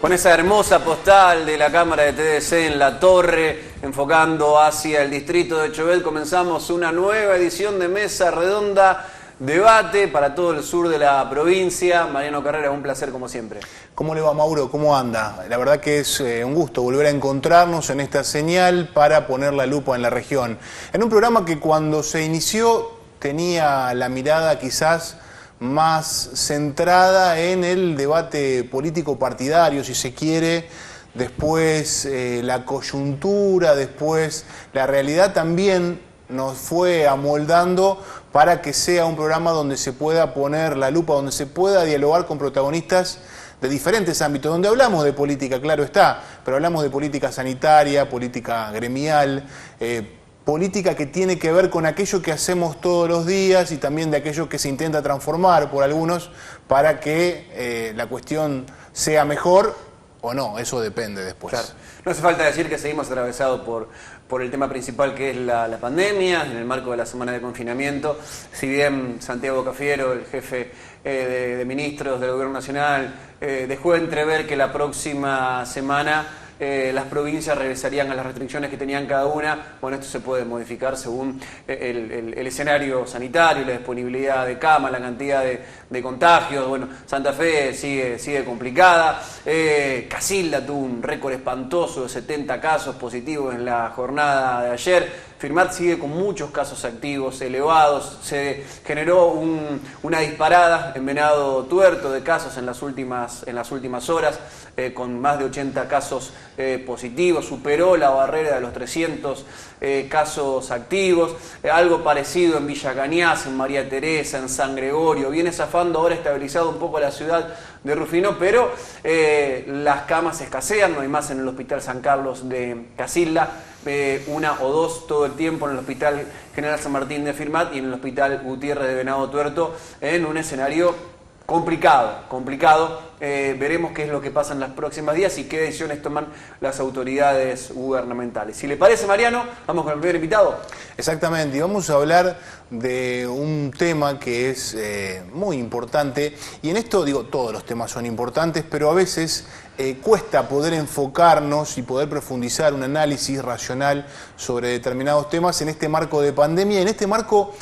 Con esa hermosa postal de la cámara de TDC en La Torre, enfocando hacia el distrito de Chubut, comenzamos una nueva edición de Mesa Redonda, debate para todo el sur de la provincia. Mariano Carrera, un placer como siempre. ¿Cómo le va, Mauro? ¿Cómo anda? La verdad que es un gusto volver a encontrarnos en esta señal para poner la lupa en la región. En un programa que cuando se inició tenía la mirada quizás más centrada en el debate político partidario, si se quiere, después la coyuntura, después la realidad también nos fue amoldando para que sea un programa donde se pueda poner la lupa, donde se pueda dialogar con protagonistas de diferentes ámbitos, donde hablamos de política, claro está, pero hablamos de política sanitaria, política gremial, política que tiene que ver con aquello que hacemos todos los días y también de aquello que se intenta transformar por algunos para que la cuestión sea mejor o no, eso depende después. Claro. No hace falta decir que seguimos atravesados por el tema principal que es la pandemia, en el marco de la semana de confinamiento. Si bien Santiago Cafiero, el jefe de ministros del Gobierno Nacional, dejó entrever que la próxima semana las provincias regresarían a las restricciones que tenían cada una. Bueno, esto se puede modificar según el escenario sanitario, la disponibilidad de camas, la cantidad de contagios. Bueno, Santa Fe sigue complicada. Casilda tuvo un récord espantoso de 70 casos positivos en la jornada de ayer. Firmat sigue con muchos casos activos elevados. Se generó una disparada en Venado Tuerto de casos en las últimas horas, con más de 80 casos positivos. Superó la barrera de los 300 casos activos. Algo parecido en Villa Cañas, en María Teresa, en San Gregorio. Viene zafando ahora estabilizado un poco la ciudad de Rufino, pero las camas escasean. No hay más en el Hospital San Carlos de Casilda. Una o dos todo el tiempo en el Hospital General San Martín de Firmat y en el Hospital Gutiérrez de Venado Tuerto, en un escenario complicado. Veremos qué es lo que pasa en los próximos días y qué decisiones toman las autoridades gubernamentales. Si le parece, Mariano, vamos con el primer invitado. Exactamente, y vamos a hablar de un tema que es muy importante, y en esto digo, todos los temas son importantes, pero a veces cuesta poder enfocarnos y poder profundizar un análisis racional sobre determinados temas en este marco de pandemia, en este marco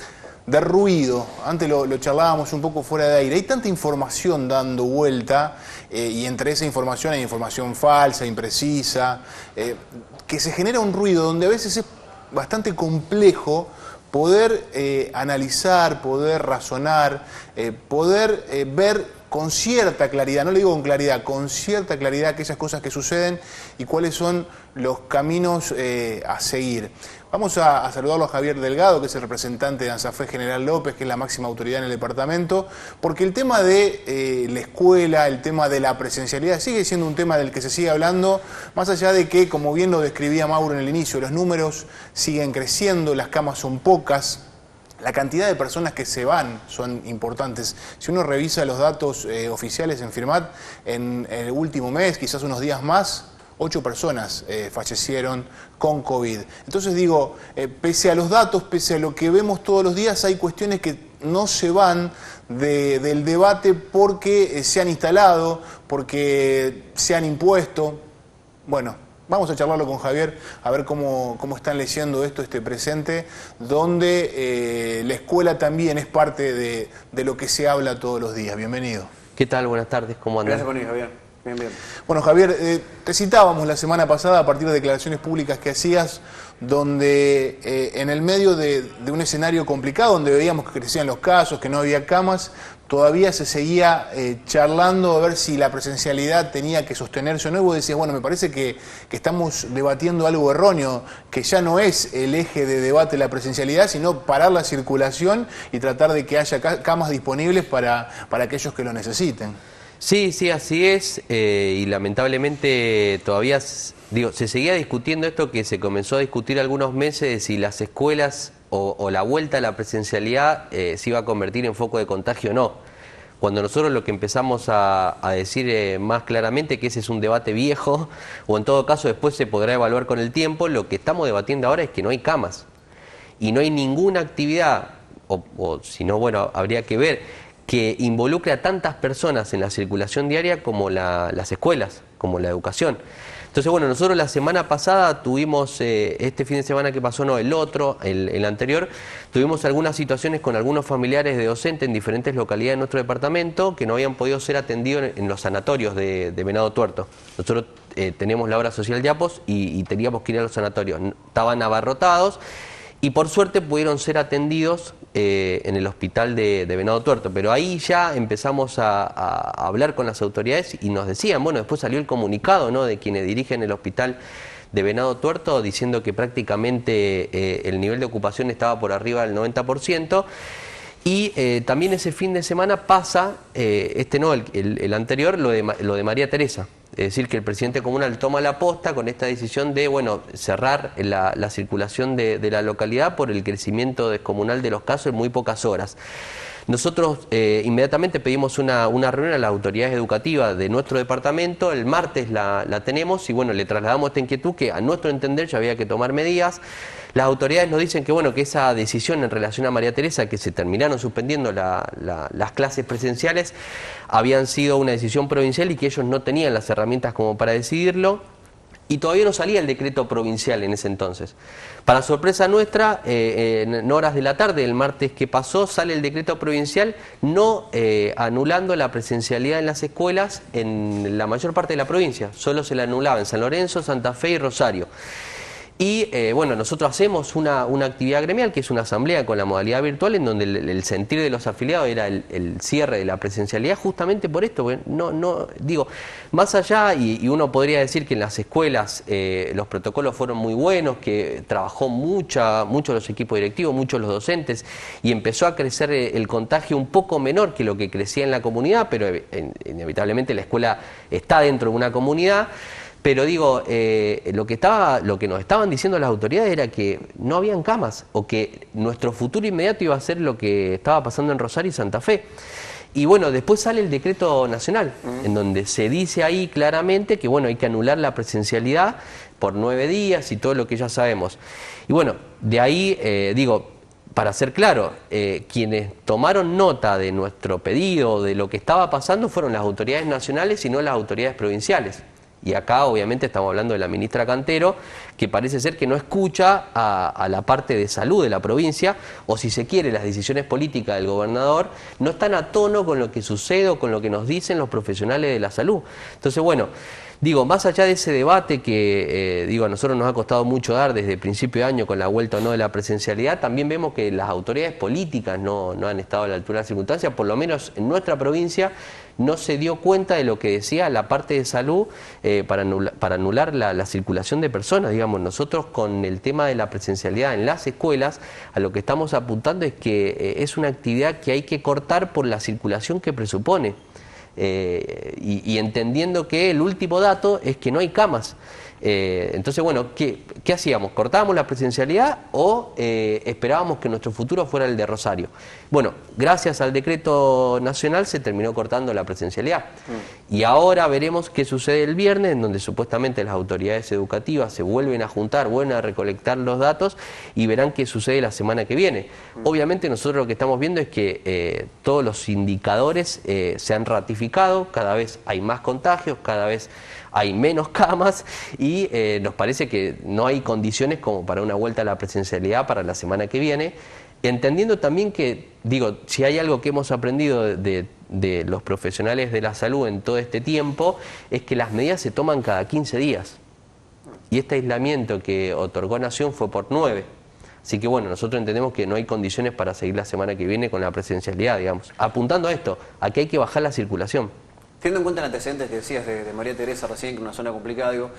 de ruido. Antes lo charlábamos un poco fuera de aire. Hay tanta información dando vuelta y entre esa información hay información falsa, imprecisa, que se genera un ruido donde a veces es bastante complejo poder analizar, poder razonar, poder ver con cierta claridad, no le digo con claridad, con cierta claridad aquellas cosas que suceden y cuáles son los caminos a seguir. Vamos a saludarlo a Javier Delgado, que es el representante de ANSAFE General López, que es la máxima autoridad en el departamento, porque el tema de la escuela, el tema de la presencialidad, sigue siendo un tema del que se sigue hablando, más allá de que, como bien lo describía Mauro en el inicio, los números siguen creciendo, las camas son pocas. La cantidad de personas que se van son importantes. Si uno revisa los datos oficiales en Firmat, en el último mes, quizás unos días más, 8 personas fallecieron con COVID. Entonces digo, pese a los datos, pese a lo que vemos todos los días, hay cuestiones que no se van del debate porque se han instalado, porque se han impuesto. Bueno, vamos a charlarlo con Javier, a ver cómo están leyendo este presente, donde la escuela también es parte de lo que se habla todos los días. Bienvenido. ¿Qué tal? Buenas tardes, ¿cómo andan? Gracias por venir, Javier. Bien. Bueno, Javier, te citábamos la semana pasada a partir de declaraciones públicas que hacías, donde en el medio de un escenario complicado, donde veíamos que crecían los casos, que no había camas, todavía se seguía charlando a ver si la presencialidad tenía que sostenerse o no. Y vos decías, bueno, me parece que estamos debatiendo algo erróneo, que ya no es el eje de debate la presencialidad, sino parar la circulación y tratar de que haya camas disponibles para aquellos que lo necesiten. Sí, así es, y lamentablemente todavía, se seguía discutiendo esto que se comenzó a discutir algunos meses, de si las escuelas o la vuelta a la presencialidad se iba a convertir en foco de contagio o no. Cuando nosotros lo que empezamos a decir más claramente que ese es un debate viejo, o en todo caso después se podrá evaluar con el tiempo, lo que estamos debatiendo ahora es que no hay camas, y no hay ninguna actividad, o si no, bueno, habría que ver que involucre a tantas personas en la circulación diaria como las escuelas, como la educación. Entonces, bueno, nosotros la semana pasada tuvimos, este fin de semana que pasó, no, el otro, el anterior, tuvimos algunas situaciones con algunos familiares de docentes en diferentes localidades de nuestro departamento que no habían podido ser atendidos en los sanatorios de Venado Tuerto. Nosotros tenemos la obra social de APOS y teníamos que ir a los sanatorios. Estaban abarrotados y por suerte pudieron ser atendidos en el hospital de Venado Tuerto, pero ahí ya empezamos a hablar con las autoridades y nos decían, bueno, después salió el comunicado, ¿no?, de quienes dirigen el hospital de Venado Tuerto diciendo que prácticamente el nivel de ocupación estaba por arriba del 90%. Y también ese fin de semana pasa, el anterior, lo de María Teresa. Es decir, que el presidente comunal toma la posta con esta decisión de, bueno, cerrar la circulación de la localidad por el crecimiento descomunal de los casos en muy pocas horas. Nosotros inmediatamente pedimos una reunión a las autoridades educativas de nuestro departamento, el martes la tenemos y bueno, le trasladamos esta inquietud que a nuestro entender ya había que tomar medidas. Las autoridades nos dicen que bueno, que esa decisión en relación a María Teresa, que se terminaron suspendiendo las clases presenciales, habían sido una decisión provincial y que ellos no tenían las herramientas como para decidirlo. Y todavía no salía el decreto provincial en ese entonces. Para sorpresa nuestra, en horas de la tarde, el martes que pasó, sale el decreto provincial no anulando la presencialidad en las escuelas en la mayor parte de la provincia. Solo se la anulaba en San Lorenzo, Santa Fe y Rosario. Y bueno, nosotros hacemos una actividad gremial, que es una asamblea con la modalidad virtual, en donde el sentir de los afiliados era el cierre de la presencialidad, justamente por esto, porque digo, más allá, y uno podría decir que en las escuelas los protocolos fueron muy buenos, que trabajó mucho los equipos directivos, muchos los docentes, y empezó a crecer el contagio un poco menor que lo que crecía en la comunidad, pero inevitablemente la escuela está dentro de una comunidad. Pero digo, lo que nos estaban diciendo las autoridades era que no habían camas o que nuestro futuro inmediato iba a ser lo que estaba pasando en Rosario y Santa Fe. Y bueno, después sale el decreto nacional, en donde se dice ahí claramente que bueno, hay que anular la presencialidad por 9 días y todo lo que ya sabemos. Y bueno, de ahí, digo, para ser claro, quienes tomaron nota de nuestro pedido, de lo que estaba pasando, fueron las autoridades nacionales y no las autoridades provinciales. Y acá obviamente estamos hablando de la ministra Cantero, que parece ser que no escucha a la parte de salud de la provincia, o si se quiere, las decisiones políticas del gobernador no están a tono con lo que sucede o con lo que nos dicen los profesionales de la salud. Entonces, bueno, digo, más allá de ese debate que a nosotros nos ha costado mucho dar desde el principio de año con la vuelta o no de la presencialidad, también vemos que las autoridades políticas no han estado a la altura de las circunstancias, por lo menos en nuestra provincia no se dio cuenta de lo que decía la parte de salud para anular la circulación de personas. Digamos, nosotros con el tema de la presencialidad en las escuelas, a lo que estamos apuntando es que es una actividad que hay que cortar por la circulación que presupone. Y entendiendo que el último dato es que no hay camas. Entonces, bueno, ¿qué hacíamos? ¿Cortábamos la presencialidad o esperábamos que nuestro futuro fuera el de Rosario? Bueno, gracias al decreto nacional se terminó cortando la presencialidad. Y ahora veremos qué sucede el viernes, en donde supuestamente las autoridades educativas se vuelven a juntar, vuelven a recolectar los datos y verán qué sucede la semana que viene. Obviamente nosotros lo que estamos viendo es que todos los indicadores se han ratificado, cada vez hay más contagios, cada vez hay menos camas y nos parece que no hay condiciones como para una vuelta a la presencialidad para la semana que viene, entendiendo también que, digo, si hay algo que hemos aprendido de los profesionales de la salud en todo este tiempo, es que las medidas se toman cada 15 días. Y este aislamiento que otorgó Nación fue por 9. Así que bueno, nosotros entendemos que no hay condiciones para seguir la semana que viene con la presencialidad, digamos. Apuntando a esto, a que hay que bajar la circulación. Teniendo en cuenta el antecedentes que decías de María Teresa recién, que es una zona complicada, digo,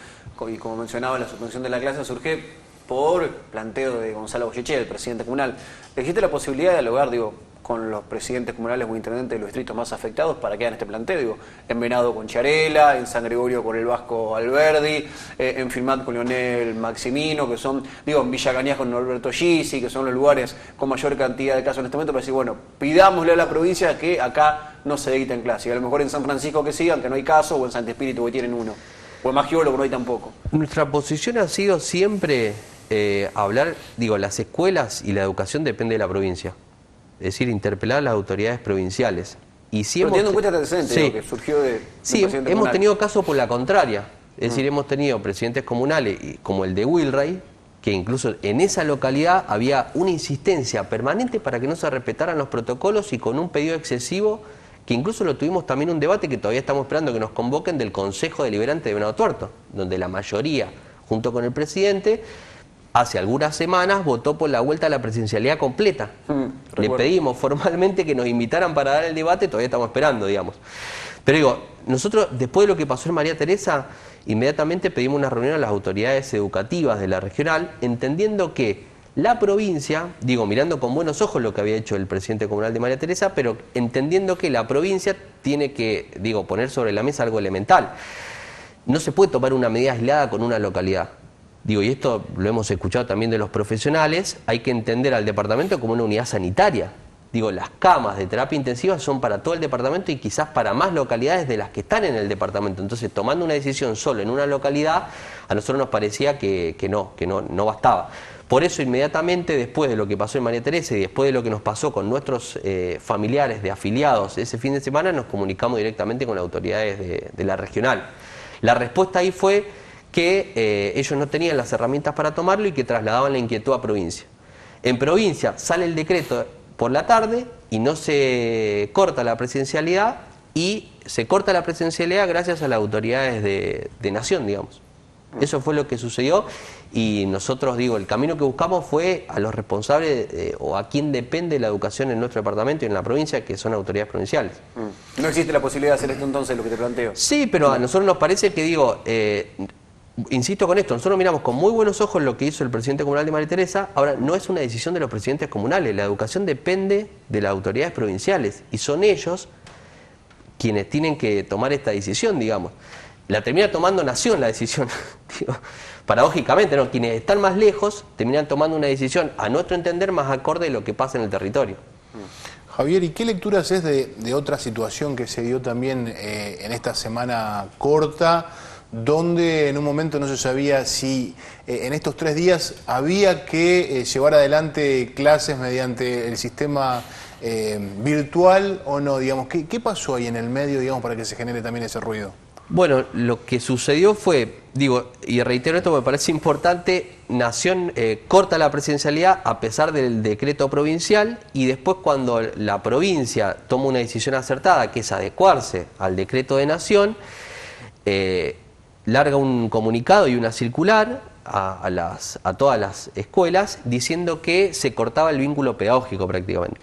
y como mencionaba, la suspensión de la clase surge por planteo de Gonzalo Goyeechea, el presidente comunal. ¿Existe la posibilidad de dialogar, digo, con los presidentes comunales o intendentes de los distritos más afectados para que hagan este planteo? Digo, en Venado con Chiarella, en San Gregorio con el Vasco Alberdi, en Filmat con Leonel Maximino, que son, digo, en Villa Cañas con Norberto Gisi, que son los lugares con mayor cantidad de casos en este momento, para decir, bueno, pidámosle a la provincia que acá no se dicten clases. Y a lo mejor en San Francisco que sigan, que no hay caso, o en Santo Espíritu que tienen uno. O en Magiolo que no hay tampoco. Nuestra posición ha sido siempre hablar, digo, las escuelas y la educación depende de la provincia. es decir, interpelar a las autoridades provinciales. Y si Pero hemos, teniendo en cuenta este antecedente, sí, lo que surgió de sí, presidente hemos comunal. tenido casos por la contraria. Es decir, hemos tenido presidentes comunales como el de Wilray, que incluso en esa localidad había una insistencia permanente para que no se respetaran los protocolos y con un pedido excesivo, que incluso lo tuvimos también un debate que todavía estamos esperando que nos convoquen del Consejo Deliberante de Venado Tuerto, donde la mayoría, junto con el presidente, hace algunas semanas votó por la vuelta a la presidencialidad completa. Le pedimos formalmente que nos invitaran para dar el debate, todavía estamos esperando, digamos. Pero digo, nosotros, después de lo que pasó en María Teresa, inmediatamente pedimos una reunión a las autoridades educativas de la regional, entendiendo que la provincia, digo, mirando con buenos ojos lo que había hecho el presidente comunal de María Teresa, pero entendiendo que la provincia tiene que, digo, poner sobre la mesa algo elemental. No se puede tomar una medida aislada con una localidad. Digo, y esto lo hemos escuchado también de los profesionales, hay que entender al departamento como una unidad sanitaria. Digo, las camas de terapia intensiva son para todo el departamento y quizás para más localidades de las que están en el departamento. Entonces, tomando una decisión solo en una localidad, a nosotros nos parecía que no bastaba. Por eso, inmediatamente después de lo que pasó en María Teresa y después de lo que nos pasó con nuestros familiares de afiliados ese fin de semana, nos comunicamos directamente con las autoridades de la regional. La respuesta ahí fue que ellos no tenían las herramientas para tomarlo y que trasladaban la inquietud a provincia. En provincia sale el decreto por la tarde y no se corta la presencialidad, y se corta la presencialidad gracias a las autoridades de Nación, digamos. Eso fue lo que sucedió, y nosotros, digo, el camino que buscamos fue a los responsables o a quien depende la educación en nuestro departamento y en la provincia, que son autoridades provinciales. No existe la posibilidad de hacer esto entonces, lo que te planteo. Sí, pero a nosotros nos parece que, digo, insisto con esto, nosotros miramos con muy buenos ojos lo que hizo el presidente comunal de María Teresa. Ahora, no es una decisión de los presidentes comunales, la educación depende de las autoridades provinciales y son ellos quienes tienen que tomar esta decisión, digamos. La termina tomando Nación la decisión, digo, paradójicamente, ¿no? Quienes están más lejos terminan tomando una decisión, a nuestro entender, más acorde de lo que pasa en el territorio. Javier, ¿y qué lectura haces de otra situación que se dio también en esta semana corta, donde en un momento no se sabía si en estos 3 días había que llevar adelante clases mediante el sistema virtual o no? Digamos, ¿qué pasó ahí en el medio, digamos, para que se genere también ese ruido? Bueno, lo que sucedió fue, digo, y reitero esto, me parece importante, Nación corta la presidencialidad a pesar del decreto provincial, y después cuando la provincia toma una decisión acertada, que es adecuarse al decreto de Nación, larga un comunicado y una circular a todas las escuelas diciendo que se cortaba el vínculo pedagógico prácticamente,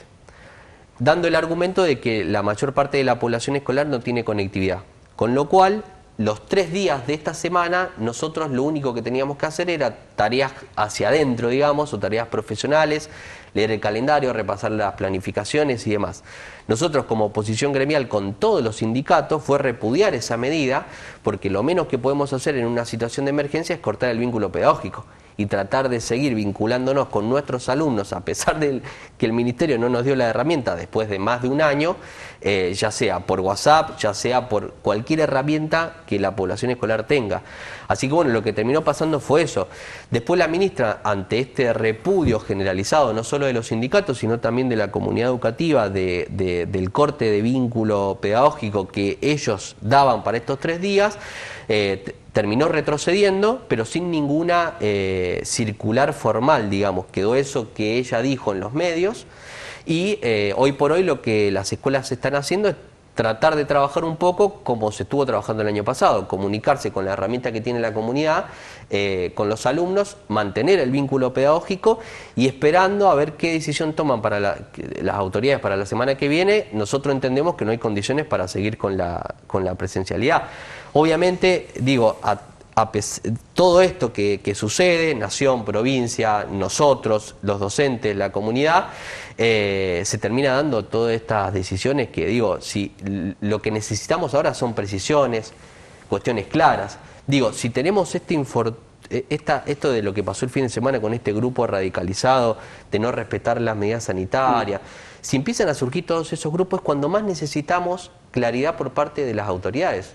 dando el argumento de que la mayor parte de la población escolar no tiene conectividad. Con lo cual, los 3 días de esta semana, nosotros lo único que teníamos que hacer era tareas hacia adentro, digamos, o tareas profesionales, leer el calendario, repasar las planificaciones y demás. Nosotros, como oposición gremial con todos los sindicatos, fue repudiar esa medida, porque lo menos que podemos hacer en una situación de emergencia es cortar el vínculo pedagógico y tratar de seguir vinculándonos con nuestros alumnos, a pesar de que el Ministerio no nos dio la herramienta después de más de un año, ya sea por WhatsApp, ya sea por cualquier herramienta que la población escolar tenga. Así que bueno, lo que terminó pasando fue eso. Después la ministra, ante este repudio generalizado, no solo de los sindicatos, sino también de la comunidad educativa, del corte de vínculo pedagógico que ellos daban para estos 3 días, terminó retrocediendo, pero sin ninguna circular formal, digamos. Quedó eso que ella dijo en los medios, y hoy por hoy lo que las escuelas están haciendo es tratar de trabajar un poco como se estuvo trabajando el año pasado, comunicarse con la herramienta que tiene la comunidad, con los alumnos, mantener el vínculo pedagógico y esperando a ver qué decisión toman para las autoridades para la semana que viene. Nosotros entendemos que no hay condiciones para seguir con la presencialidad. Obviamente, digo, todo esto que sucede, Nación, provincia, nosotros, los docentes, la comunidad, se termina dando todas estas decisiones que, digo, si lo que necesitamos ahora son precisiones, cuestiones claras. Digo, si tenemos esto de lo que pasó el fin de semana con este grupo radicalizado, de no respetar las medidas sanitarias, si empiezan a surgir todos esos grupos, es cuando más necesitamos claridad por parte de las autoridades.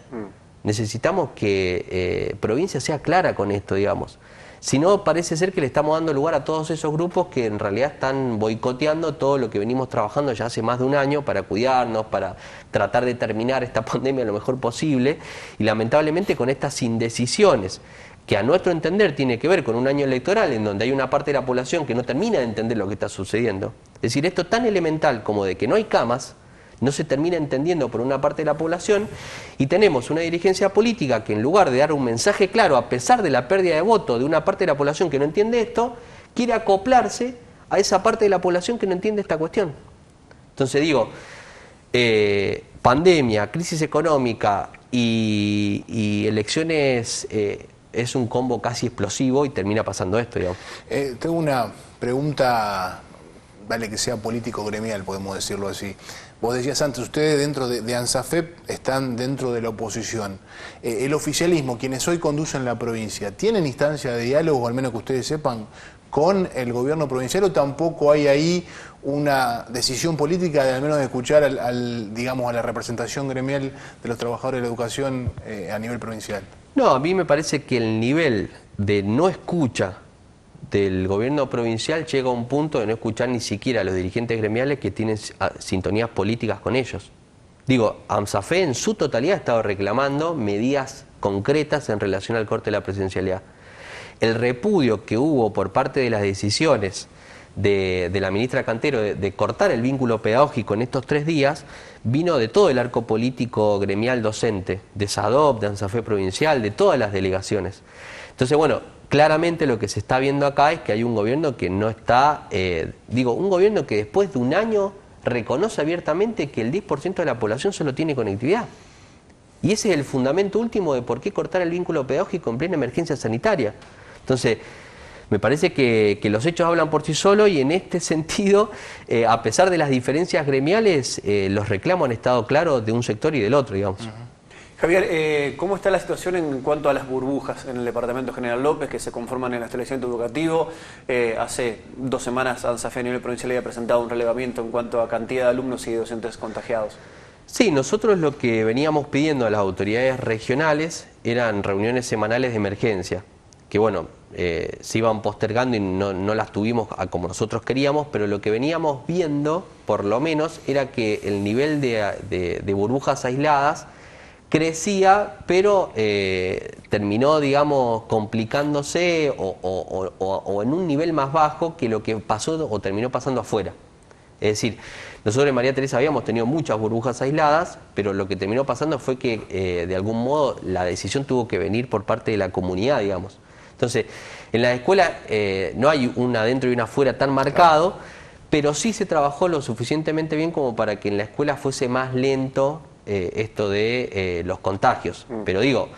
Necesitamos que provincia sea clara con esto, digamos. sino parece ser que le estamos dando lugar a todos esos grupos que en realidad están boicoteando todo lo que venimos trabajando ya hace más de un año para cuidarnos, para tratar de terminar esta pandemia lo mejor posible, y lamentablemente con estas indecisiones que a nuestro entender tiene que ver con un año electoral en donde hay una parte de la población que no termina de entender lo que está sucediendo. Es decir, esto tan elemental como de que no hay camas, no se termina entendiendo por una parte de la población, y tenemos una dirigencia política que en lugar de dar un mensaje claro, a pesar de la pérdida de voto de una parte de la población que no entiende esto, quiere acoplarse a esa parte de la población que no entiende esta cuestión. Entonces digo, pandemia, crisis económica y elecciones es un combo casi explosivo y termina pasando esto, digamos. Tengo una pregunta, vale que sea político-gremial, podemos decirlo así. Vos decías antes, ustedes dentro de ANSAFEP están dentro de la oposición. El oficialismo, quienes hoy conducen la provincia, ¿tienen instancia de diálogo, o al menos que ustedes sepan, con el gobierno provincial, o tampoco hay ahí una decisión política de al menos de escuchar digamos, a la representación gremial de los trabajadores de la educación a nivel provincial? No, a mí me parece que el nivel de no escucha del gobierno provincial llega a un punto de no escuchar ni siquiera a los dirigentes gremiales que tienen sintonías políticas con ellos. Digo, ANSAFE en su totalidad ha estado reclamando medidas concretas en relación al corte de la presencialidad. El repudio que hubo por parte de las decisiones de la ministra Cantero de cortar el vínculo pedagógico en estos 3 días vino de todo el arco político gremial docente, de SADOP, de ANSAFE provincial, de todas las delegaciones. Entonces, bueno, claramente lo que se está viendo acá es que hay un gobierno que no está, un gobierno que después de un año reconoce abiertamente que el 10% de la población solo tiene conectividad. Y ese es el fundamento último de por qué cortar el vínculo pedagógico en plena emergencia sanitaria. Entonces, me parece que los hechos hablan por sí solos, y en este sentido, a pesar de las diferencias gremiales, los reclamos han estado claros de un sector y del otro, digamos. Javier, ¿cómo está la situación en cuanto a las burbujas en el departamento General López que se conforman en el establecimiento educativo? Hace 2 semanas ANSAFE a nivel provincial había presentado un relevamiento en cuanto a cantidad de alumnos y docentes contagiados. Sí, nosotros lo que veníamos pidiendo a las autoridades regionales eran reuniones semanales de emergencia, que bueno, se iban postergando y no las tuvimos como nosotros queríamos, pero lo que veníamos viendo, por lo menos, era que el nivel de burbujas aisladas crecía, pero terminó, digamos, complicándose o en un nivel más bajo que lo que pasó o terminó pasando afuera. Es decir, nosotros en María Teresa habíamos tenido muchas burbujas aisladas, pero lo que terminó pasando fue que de algún modo la decisión tuvo que venir por parte de la comunidad, digamos. Entonces, en la escuela no hay un adentro y un afuera tan marcado, pero sí se trabajó lo suficientemente bien como para que en la escuela fuese más lento esto de los contagios. Pero digo,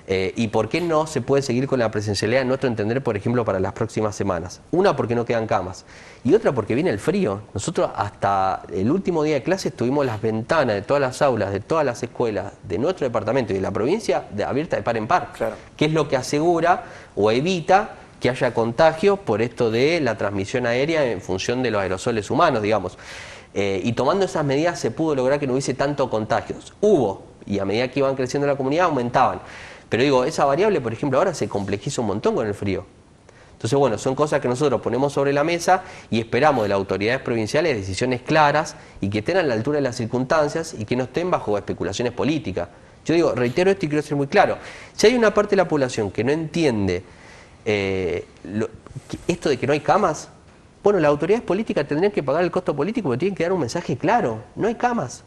¿y por qué no se puede seguir con la presencialidad, en nuestro entender, por ejemplo, para las próximas semanas? Una, porque no quedan camas. Y otra, porque viene el frío. Nosotros hasta el último día de clases tuvimos las ventanas de todas las aulas, de todas las escuelas, de nuestro departamento y de la provincia abiertas de par en par. Claro. Que es lo que asegura o evita que haya contagio por esto de la transmisión aérea en función de los aerosoles humanos, digamos. Y tomando esas medidas se pudo lograr que no hubiese tanto contagios. Hubo, y a medida que iban creciendo la comunidad aumentaban. Pero digo, esa variable, por ejemplo, ahora se complejiza un montón con el frío. Entonces, bueno, son cosas que nosotros ponemos sobre la mesa y esperamos de las autoridades provinciales decisiones claras y que estén a la altura de las circunstancias y que no estén bajo especulaciones políticas. Yo digo, reitero esto y quiero ser muy claro. Si hay una parte de la población que no entiende esto de que no hay camas, bueno, las autoridades políticas tendrían que pagar el costo político, pero tienen que dar un mensaje claro: no hay camas.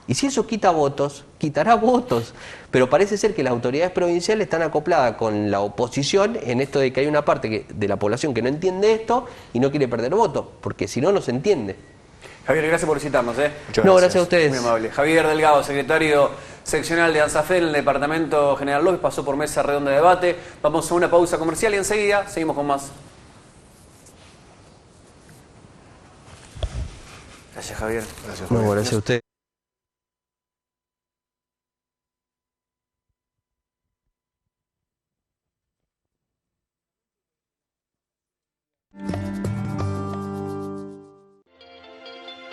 Y si eso quita votos, quitará votos. Pero parece ser que las autoridades provinciales están acopladas con la oposición en esto de que hay una parte de la población que no entiende esto y no quiere perder votos, porque si no, no se entiende. Javier, gracias por visitarnos. No, gracias a ustedes. Muy amable. Javier Delgado, secretario seccional de ANSAFE en el departamento General López, pasó por mesa redonda de debate. Vamos a una pausa comercial y enseguida seguimos con más. Gracias, Javier. Gracias, Javier. No, gracias a usted.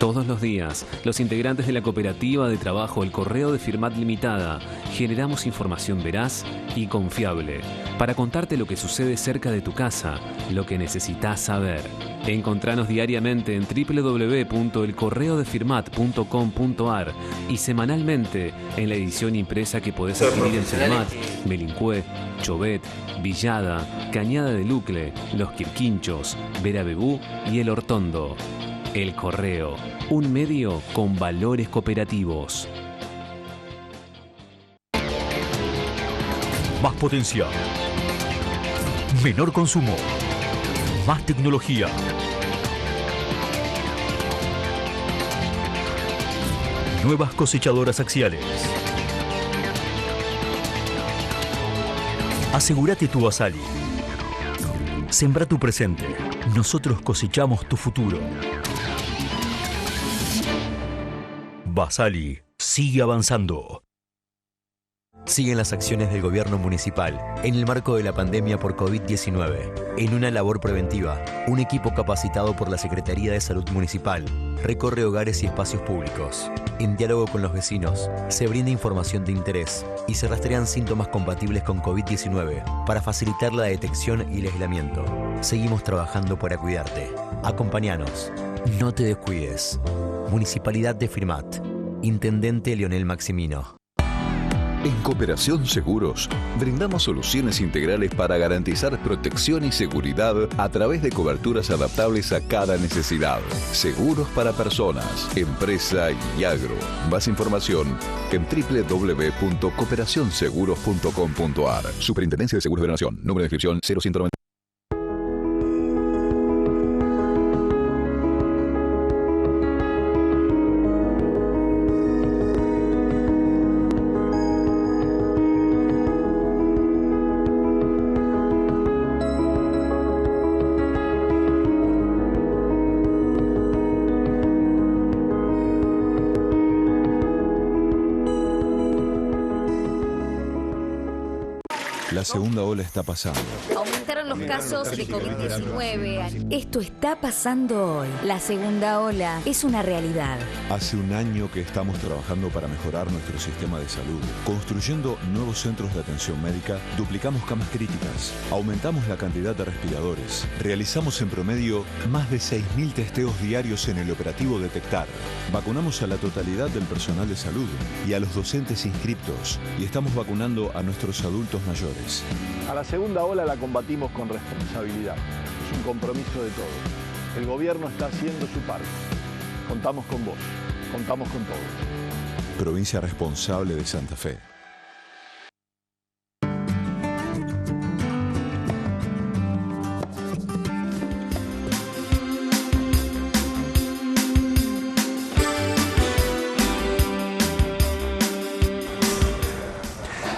Todos los días, los integrantes de la cooperativa de trabajo El Correo de Firmat Limitada generamos información veraz y confiable para contarte lo que sucede cerca de tu casa, lo que necesitas saber. Encontranos diariamente en www.elcorreodefirmat.com.ar y semanalmente en la edición impresa que podés adquirir en Firmat, Melincué, Chovet, Villada, Cañada de Lucle, Los Quirquinchos, Verabebú y El Hortondo. El Correo, un medio con valores cooperativos. Más potencia, menor consumo, más tecnología. Nuevas cosechadoras axiales. Asegúrate tu Basali. Sembra tu presente. Nosotros cosechamos tu futuro. Basali sigue avanzando. Siguen las acciones del gobierno municipal en el marco de la pandemia por COVID-19. En una labor preventiva, un equipo capacitado por la Secretaría de Salud Municipal recorre hogares y espacios públicos. En diálogo con los vecinos, se brinda información de interés y se rastrean síntomas compatibles con COVID-19 para facilitar la detección y el aislamiento. Seguimos trabajando para cuidarte. Acompáñanos. No te descuides. Municipalidad de Firmat. Intendente Leonel Maximino. En Cooperación Seguros, brindamos soluciones integrales para garantizar protección y seguridad a través de coberturas adaptables a cada necesidad. Seguros para personas, empresa y agro. Más información en www.cooperacionseguros.com.ar. Superintendencia de Seguros de la Nación. Número de inscripción 0190. La segunda ola está pasando. Aumentaron los casos de COVID-19. Esto está pasando hoy. La segunda ola es una realidad. Hace un año que estamos trabajando para mejorar nuestro sistema de salud. Construyendo nuevos centros de atención médica, duplicamos camas críticas, aumentamos la cantidad de respiradores, realizamos en promedio más de 6.000 testeos diarios en el operativo Detectar. Vacunamos a la totalidad del personal de salud y a los docentes inscriptos. Y estamos vacunando a nuestros adultos mayores. A la segunda ola la combatimos con responsabilidad. Es un compromiso de todos. El gobierno está haciendo su parte. Contamos con vos. Contamos con todos. Provincia responsable de Santa Fe.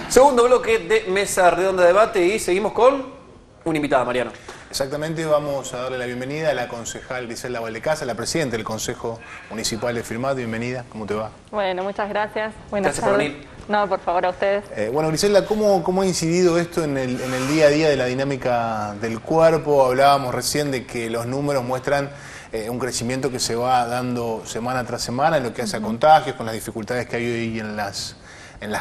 Segundo bloque de Mesa Redonda de Debate y seguimos con una invitada, Mariano. Exactamente, vamos a darle la bienvenida a la concejal Griselda Valdecasa, la presidenta del Consejo Municipal de Firmat. Bienvenida, ¿cómo te va? Bueno, muchas gracias. Buenas Gracias tardes. por venir. No, por favor, a ustedes. Bueno, Griselda, ¿cómo ha incidido esto en el día a día de la dinámica del cuerpo? Hablábamos recién de que los números muestran un crecimiento que se va dando semana tras semana en lo que hace a contagios, con las dificultades que hay hoy en las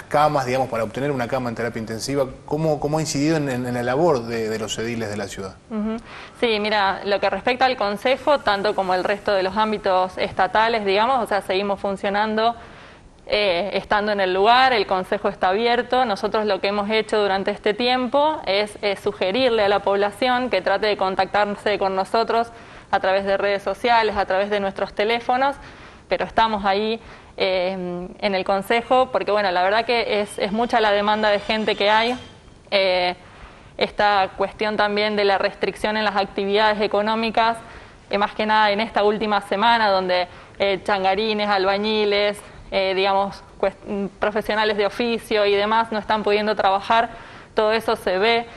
camas, digamos, para obtener una cama en terapia intensiva. ¿Cómo ha incidido en la labor de los ediles de la ciudad? Sí, mira, lo que respecta al Consejo, tanto como el resto de los ámbitos estatales, digamos, o sea, seguimos funcionando, estando en el lugar, el Consejo está abierto. Nosotros lo que hemos hecho durante este tiempo es sugerirle a la población que trate de contactarse con nosotros a través de redes sociales, a través de nuestros teléfonos, pero estamos ahí en el Consejo, porque bueno, la verdad que es mucha la demanda de gente que hay, esta cuestión también de la restricción en las actividades económicas, más que nada en esta última semana, donde changarines, albañiles, digamos, profesionales de oficio y demás no están pudiendo trabajar. Todo eso se ve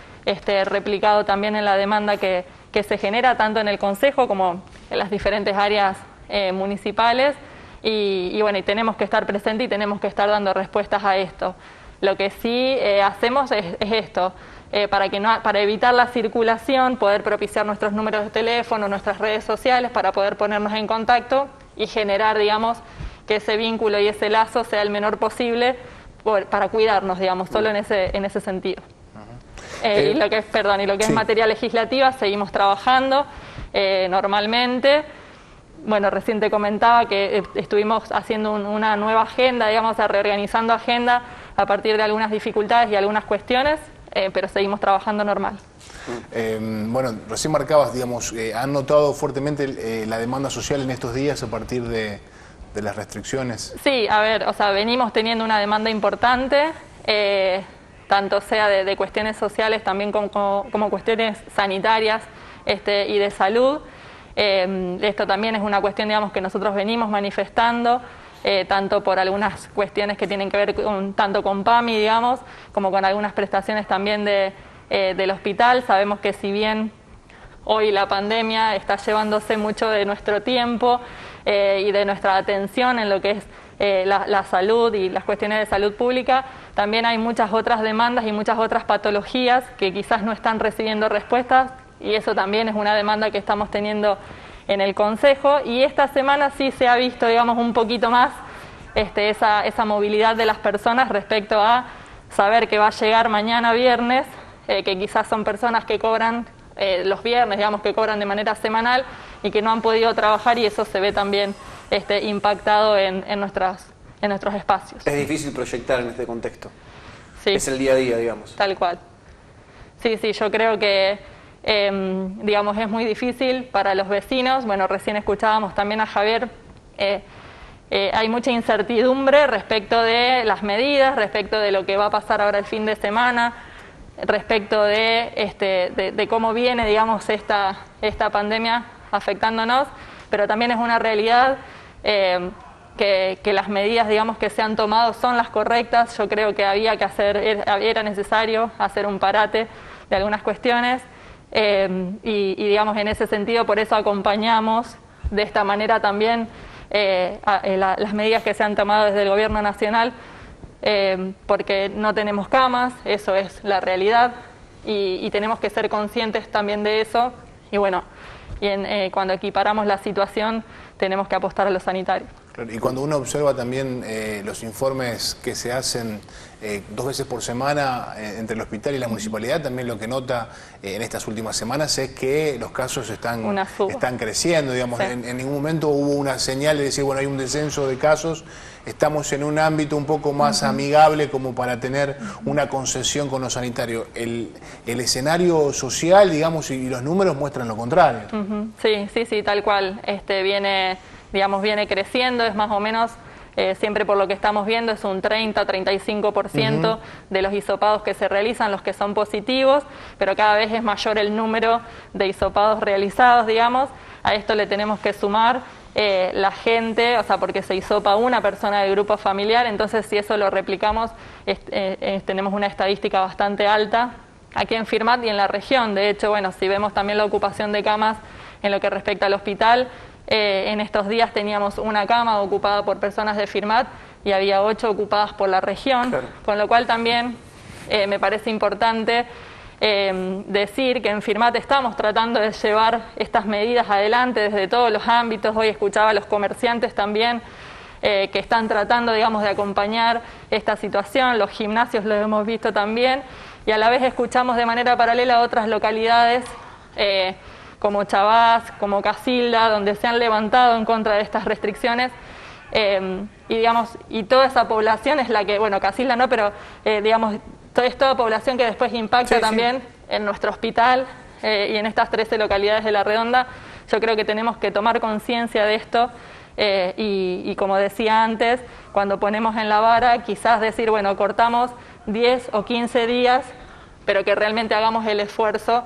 replicado también en la demanda que se genera tanto en el Consejo como en las diferentes áreas municipales. Y bueno, y tenemos que estar presentes y tenemos que estar dando respuestas a esto. Lo que sí hacemos es esto, para evitar la circulación, poder propiciar nuestros números de teléfono, nuestras redes sociales para poder ponernos en contacto y generar, digamos, que ese vínculo y ese lazo sea el menor posible para cuidarnos, digamos, solo en ese sentido. Y lo que es materia legislativa, seguimos trabajando normalmente. Bueno, recién te comentaba que estuvimos haciendo una nueva agenda, digamos, reorganizando agenda a partir de algunas dificultades y algunas cuestiones, pero seguimos trabajando normal. Bueno, recién marcabas, digamos, ¿han notado fuertemente la demanda social en estos días a partir de las restricciones? Sí, a ver, o sea, venimos teniendo una demanda importante, tanto sea de cuestiones sociales también como cuestiones sanitarias y de salud. Esto también es una cuestión, digamos, que nosotros venimos manifestando, tanto por algunas cuestiones que tienen que ver tanto con PAMI, digamos, como con algunas prestaciones también del hospital. Sabemos que si bien hoy la pandemia está llevándose mucho de nuestro tiempo y de nuestra atención en lo que es la salud y las cuestiones de salud pública, también hay muchas otras demandas y muchas otras patologías que quizás no están recibiendo respuestas, y eso también es una demanda que estamos teniendo en el Consejo. Y esta semana sí se ha visto, digamos, un poquito más esa movilidad de las personas respecto a saber que va a llegar mañana viernes, que quizás son personas que cobran los viernes, digamos, que cobran de manera semanal y que no han podido trabajar, y eso se ve también impactado en nuestros espacios. Es difícil proyectar en este contexto. Sí. Es el día a día, digamos. Tal cual. Sí, yo creo que digamos, es muy difícil para los vecinos. Bueno, recién escuchábamos también a Javier, hay mucha incertidumbre respecto de las medidas, respecto de lo que va a pasar ahora el fin de semana, respecto de cómo viene, digamos, esta pandemia afectándonos, pero también es una realidad que las medidas, digamos, que se han tomado son las correctas. Yo creo que era necesario hacer un parate de algunas cuestiones. Y digamos, en ese sentido, por eso acompañamos de esta manera también las medidas que se han tomado desde el Gobierno Nacional, porque no tenemos camas, eso es la realidad, y tenemos que ser conscientes también de eso, y bueno, cuando equiparamos la situación tenemos que apostar a lo sanitario. Y cuando uno observa también los informes que se hacen 2 veces por semana entre el hospital y la municipalidad, también lo que nota en estas últimas semanas es que los casos están creciendo, digamos. En ningún momento hubo una señal de decir, bueno, hay un descenso de casos, estamos en un ámbito un poco más amigable como para tener una concesión con lo sanitario. El escenario social, digamos, y los números muestran lo contrario. Sí, tal cual. Viene creciendo, es más o menos, siempre por lo que estamos viendo, es un 30-35% de los hisopados que se realizan los que son positivos, pero cada vez es mayor el número de hisopados realizados, digamos. A esto le tenemos que sumar la gente, o sea, porque se hisopa una persona del grupo familiar, entonces si eso lo replicamos, tenemos una estadística bastante alta aquí en Firmat y en la región. De hecho, bueno, si vemos también la ocupación de camas en lo que respecta al hospital, en estos días teníamos una cama ocupada por personas de Firmat y había 8 ocupadas por la región, claro. Con lo cual también me parece importante decir que en Firmat estamos tratando de llevar estas medidas adelante desde todos los ámbitos. Hoy escuchaba a los comerciantes también que están tratando, digamos, de acompañar esta situación. Los gimnasios lo hemos visto también, y a la vez escuchamos de manera paralela a otras localidades como Chabás, como Casilda, donde se han levantado en contra de estas restricciones, y toda esa población es la que, bueno, Casilda no, pero es toda población que después impacta también en nuestro hospital y en estas 13 localidades de La Redonda. Yo creo que tenemos que tomar conciencia de esto y como decía antes, cuando ponemos en la vara, quizás decir, bueno, cortamos 10 o 15 días, pero que realmente hagamos el esfuerzo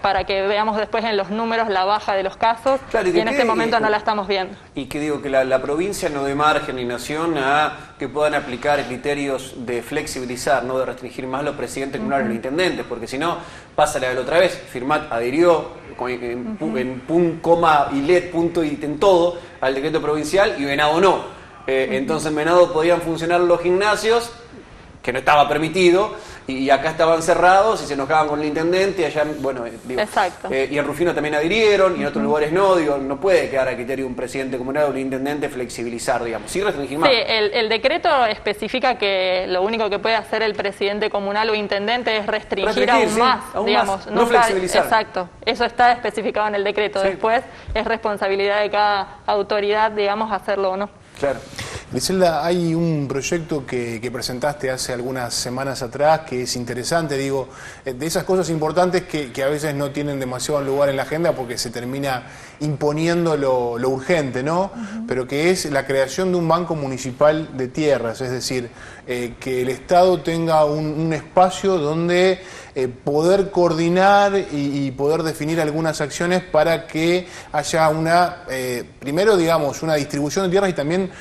para que veamos después en los números la baja de los casos, claro, y en este momento no la estamos viendo. Y que digo que la provincia no dé margen ni nación a que puedan aplicar criterios de flexibilizar, no de restringir más los presidentes comunales, los intendentes, porque si no, pasa la de la otra vez, Firmat adhirió en coma y let, punto y en todo al decreto provincial, y Venado no. Entonces en Venado podían funcionar los gimnasios, que no estaba permitido, y acá estaban cerrados y se enojaban con el intendente, allá, bueno, digo, exacto. Y en Rufino también adhirieron y en otros lugares no, digo, no puede quedar a criterio de un presidente comunal o un intendente flexibilizar, digamos, sí restringir más. Sí, el decreto especifica que lo único que puede hacer el presidente comunal o intendente es restringir aún sí, más, aún digamos. más, no flexibilizar. Exacto, eso está especificado en el decreto, Sí. después es responsabilidad de cada autoridad, digamos, hacerlo o no. Claro. Griselda, hay un proyecto que presentaste hace algunas semanas atrás que es interesante, digo, de esas cosas importantes que a veces no tienen demasiado lugar en la agenda porque se termina imponiendo lo urgente, ¿no? Pero que es la creación de un banco municipal de tierras, es decir, que el Estado tenga un espacio donde poder coordinar y poder definir algunas acciones para que haya una, primero digamos, una distribución de tierras y también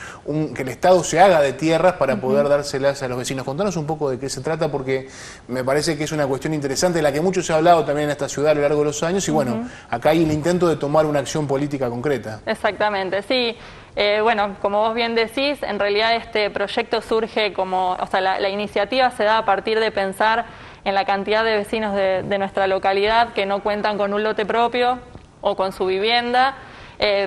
que el Estado se haga de tierras para poder dárselas a los vecinos. Contanos un poco de qué se trata porque me parece que es una cuestión interesante de la que mucho se ha hablado también en esta ciudad a lo largo de los años y bueno, acá hay el intento de tomar una acción política concreta. Exactamente, sí. Bueno, como vos bien decís, en realidad este proyecto surge como, o sea, la iniciativa se da a partir de pensar en la cantidad de vecinos de nuestra localidad que no cuentan con un lote propio o con su vivienda,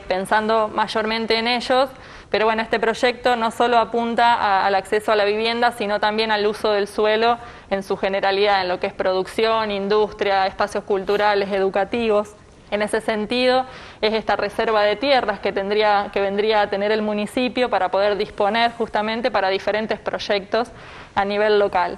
pensando mayormente en ellos. Pero bueno, este proyecto no solo apunta al acceso a la vivienda, sino también al uso del suelo en su generalidad, en lo que es producción, industria, espacios culturales, educativos. En ese sentido, es esta reserva de tierras que vendría a tener el municipio para poder disponer justamente para diferentes proyectos a nivel local.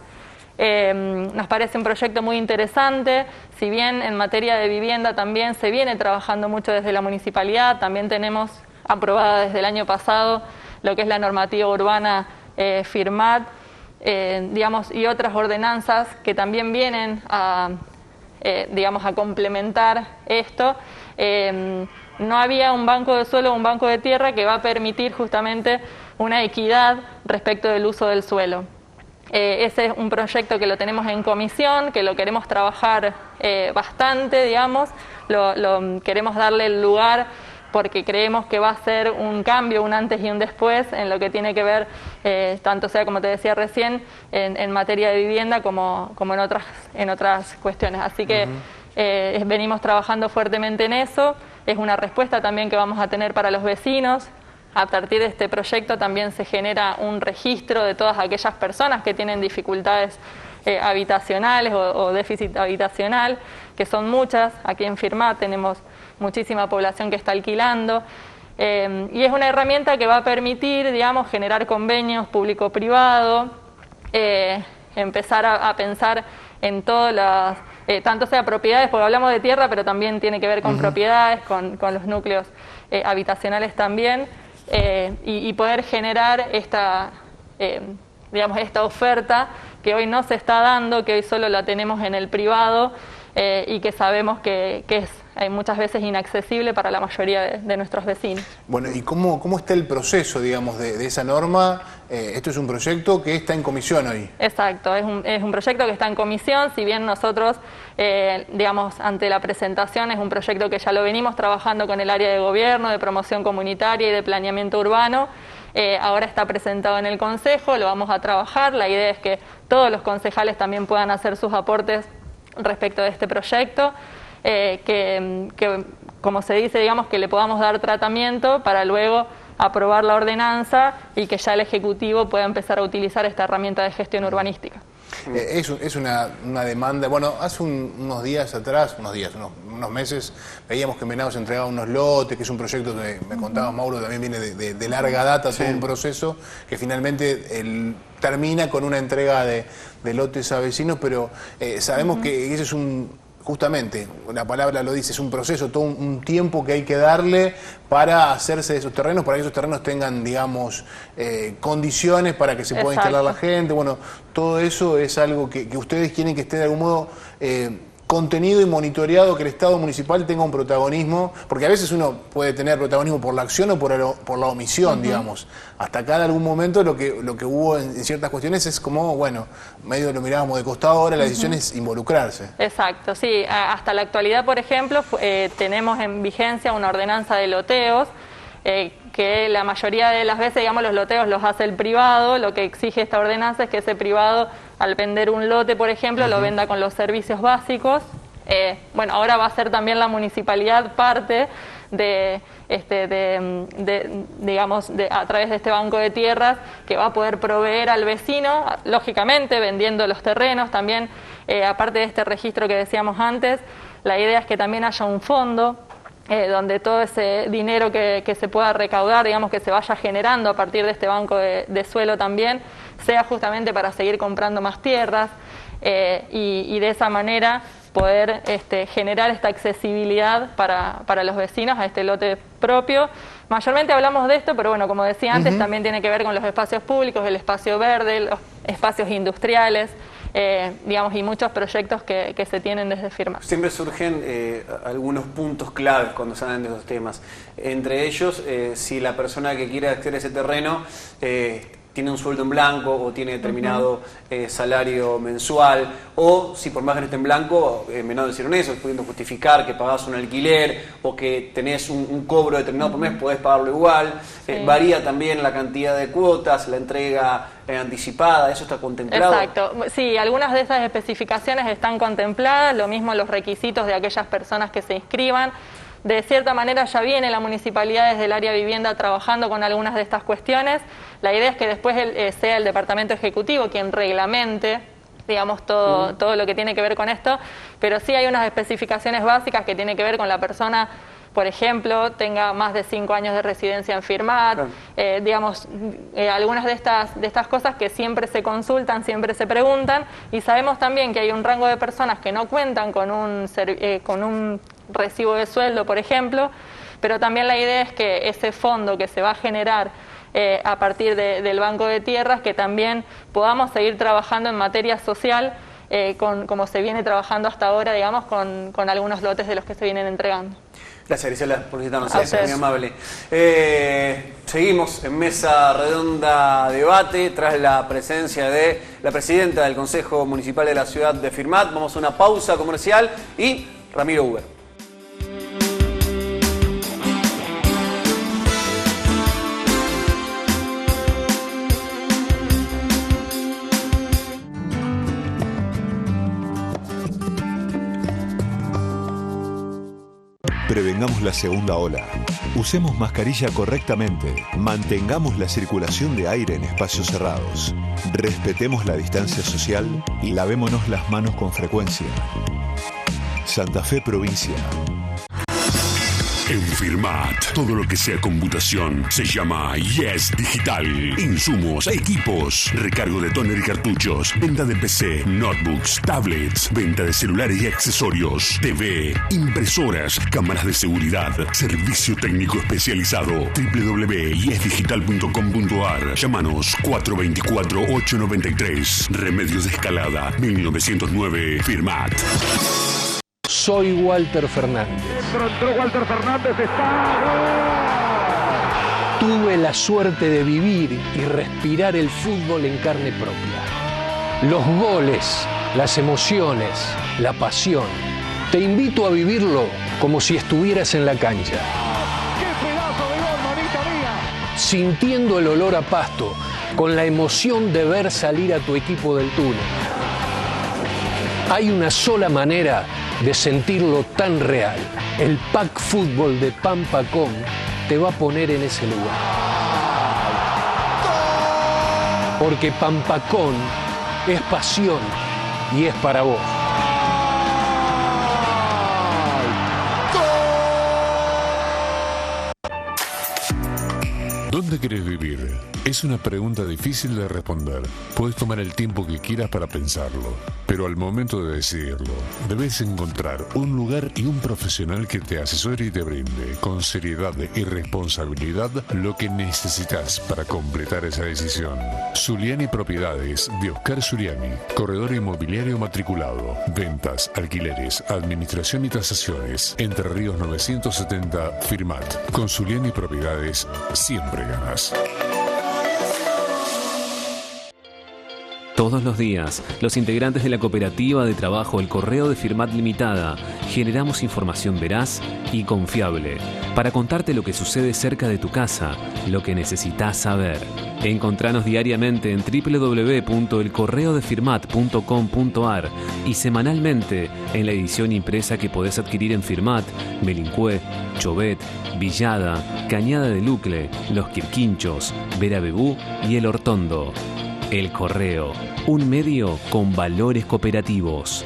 Nos parece un proyecto muy interesante, si bien en materia de vivienda también se viene trabajando mucho desde la municipalidad, también tenemos aprobada desde el año pasado lo que es la normativa urbana FIRMAT, digamos, y otras ordenanzas que también vienen digamos, a complementar esto. No había un banco de suelo o un banco de tierra que va a permitir justamente una equidad respecto del uso del suelo. Ese es un proyecto que lo tenemos en comisión, que lo queremos trabajar bastante, digamos, lo queremos darle el lugar porque creemos que va a ser un cambio, un antes y un después en lo que tiene que ver, tanto sea, como te decía recién, en materia de vivienda como en otras cuestiones. Así que venimos trabajando fuertemente en eso, es una respuesta también que vamos a tener para los vecinos. A partir de este proyecto también se genera un registro de todas aquellas personas que tienen dificultades habitacionales o déficit habitacional, que son muchas. Aquí en FIRMAT tenemos muchísima población que está alquilando, y es una herramienta que va a permitir, digamos, generar convenios público-privado, empezar a pensar en todas las, tanto sea propiedades, porque hablamos de tierra, pero también tiene que ver con propiedades, con los núcleos habitacionales también, y poder generar digamos, esta oferta que hoy no se está dando, que hoy solo la tenemos en el privado, y que sabemos que es muchas veces inaccesible para la mayoría de nuestros vecinos. Bueno, ¿y cómo está el proceso, digamos, de esa norma? Esto es un proyecto que está en comisión hoy. Exacto, es un proyecto que está en comisión, si bien nosotros, digamos, ante la presentación es un proyecto que ya lo venimos trabajando con el área de gobierno, de promoción comunitaria y de planeamiento urbano. Ahora está presentado en el Consejo, lo vamos a trabajar, la idea es que todos los concejales también puedan hacer sus aportes respecto de este proyecto, que como se dice, digamos, que le podamos dar tratamiento para luego aprobar la ordenanza y que ya el Ejecutivo pueda empezar a utilizar esta herramienta de gestión urbanística. Es una demanda. Bueno, hace unos días atrás, unos meses, veíamos que Venados entregaba unos lotes, que es un proyecto que me contaba Mauro, también viene de larga data, todo un proceso que finalmente termina con una entrega de lotes a vecinos, pero sabemos que ese es justamente, la palabra lo dice, es un proceso, todo un tiempo que hay que darle para hacerse de esos terrenos, para que esos terrenos tengan, digamos, condiciones para que se pueda instalar la gente. Bueno, todo eso es algo que ustedes quieren que esté de algún modo contenido y monitoreado, que el Estado municipal tenga un protagonismo, porque a veces uno puede tener protagonismo por la acción o por la omisión, digamos. Hasta acá en algún momento lo que hubo en ciertas cuestiones es como, bueno, medio lo mirábamos de costado, ahora la decisión es involucrarse. Exacto, sí. Hasta la actualidad, por ejemplo, tenemos en vigencia una ordenanza de loteos, que la mayoría de las veces, digamos, los loteos los hace el privado. Lo que exige esta ordenanza es que ese privado al vender un lote, por ejemplo, lo venda con los servicios básicos. Bueno, ahora va a ser también la municipalidad parte digamos, a través de este banco de tierras, que va a poder proveer al vecino, lógicamente vendiendo los terrenos. También, aparte de este registro que decíamos antes, la idea es que también haya un fondo donde todo ese dinero que se pueda recaudar, digamos, que se vaya generando a partir de este banco de suelo también, sea justamente para seguir comprando más tierras y de esa manera poder generar esta accesibilidad para los vecinos a este lote propio. Mayormente hablamos de esto, pero bueno, como decía antes, también tiene que ver con los espacios públicos, el espacio verde, los espacios industriales, digamos, y muchos proyectos que se tienen desde Firmat. Siempre surgen algunos puntos claves cuando se hablan de esos temas. Entre ellos, si la persona que quiere acceder a ese terreno tiene un sueldo en blanco o tiene determinado salario mensual, o si por más que no esté en blanco, me no decir eso, pudiendo justificar que pagás un alquiler o que tenés un cobro determinado por mes, podés pagarlo igual. Varía también la cantidad de cuotas, la entrega anticipada, ¿eso está contemplado? Exacto, sí, algunas de esas especificaciones están contempladas, lo mismo los requisitos de aquellas personas que se inscriban. De cierta manera ya viene la municipalidad desde el área vivienda trabajando con algunas de estas cuestiones. La idea es que después sea el departamento ejecutivo quien reglamente, digamos, todo lo que tiene que ver con esto, pero sí hay unas especificaciones básicas que tienen que ver con la persona, por ejemplo, tenga más de 5 años de residencia en Firmat, digamos, algunas de estas cosas que siempre se consultan, siempre se preguntan, y sabemos también que hay un rango de personas que no cuentan con un recibo de sueldo, por ejemplo, pero también la idea es que ese fondo que se va a generar a partir del Banco de Tierras, que también podamos seguir trabajando en materia social, como se viene trabajando hasta ahora, digamos, con algunos lotes de los que se vienen entregando. Gracias, Griselda, por visitarnos, muy amable. Seguimos en mesa redonda debate tras la presencia de la presidenta del Consejo Municipal de la ciudad de Firmat. Vamos a una pausa comercial y Ramiro Uber. Prevengamos la segunda ola. Usemos mascarilla correctamente. Mantengamos la circulación de aire en espacios cerrados. Respetemos la distancia social y lavémonos las manos con frecuencia. Santa Fe, provincia. En Firmat, todo lo que sea computación se llama Yes Digital. Insumos, equipos, recargo de tóner y cartuchos, venta de PC, notebooks, tablets, venta de celulares y accesorios, TV, impresoras, cámaras de seguridad, servicio técnico especializado. www.yesdigital.com.ar. Llámanos 424-893. Remedios de Escalada, 1909. Firmat. Soy Walter Fernández. Entró Walter Fernández, está. Tuve la suerte de vivir y respirar el fútbol en carne propia. Los goles, las emociones, la pasión. Te invito a vivirlo como si estuvieras en la cancha. ¡Qué pedazo de gol, manita mía! Sintiendo el olor a pasto, con la emoción de ver salir a tu equipo del túnel. Hay una sola manera de sentirlo tan real. El Pack Fútbol de Pampacón te va a poner en ese lugar. Porque Pampacón es pasión y es para vos. ¿Dónde querés vivir? Es una pregunta difícil de responder. Puedes tomar el tiempo que quieras para pensarlo, pero al momento de decidirlo, debes encontrar un lugar y un profesional que te asesore y te brinde, con seriedad y responsabilidad, lo que necesitas para completar esa decisión. Zuliani Propiedades, de Oscar Zuliani, corredor inmobiliario matriculado, ventas, alquileres, administración y tasaciones, Entre Ríos 970, Firmat. Con Zuliani Propiedades, siempre ganas. Todos los días, los integrantes de la cooperativa de trabajo El Correo de Firmat Limitada generamos información veraz y confiable para contarte lo que sucede cerca de tu casa, lo que necesitas saber. Encontranos diariamente en www.elcorreodefirmat.com.ar y semanalmente en la edición impresa que podés adquirir en Firmat, Melincue, Chovet, Villada, Cañada de Lucle, Los Quirquinchos, Verabebú y El Hortondo. El Correo, un medio con valores cooperativos.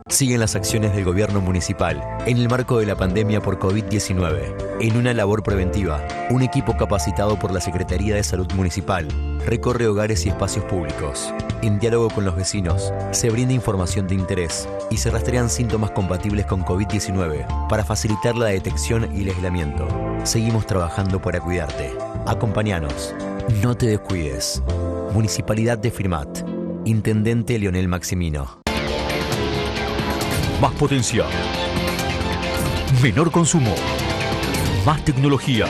Siguen las acciones del gobierno municipal en el marco de la pandemia por COVID-19. En una labor preventiva, un equipo capacitado por la Secretaría de Salud Municipal recorre hogares y espacios públicos. En diálogo con los vecinos, se brinda información de interés y se rastrean síntomas compatibles con COVID-19 para facilitar la detección y el aislamiento. Seguimos trabajando para cuidarte. Acompáñanos. No te descuides. Municipalidad de Firmat. Intendente Leonel Maximino. Más potencia. Menor consumo. Más tecnología.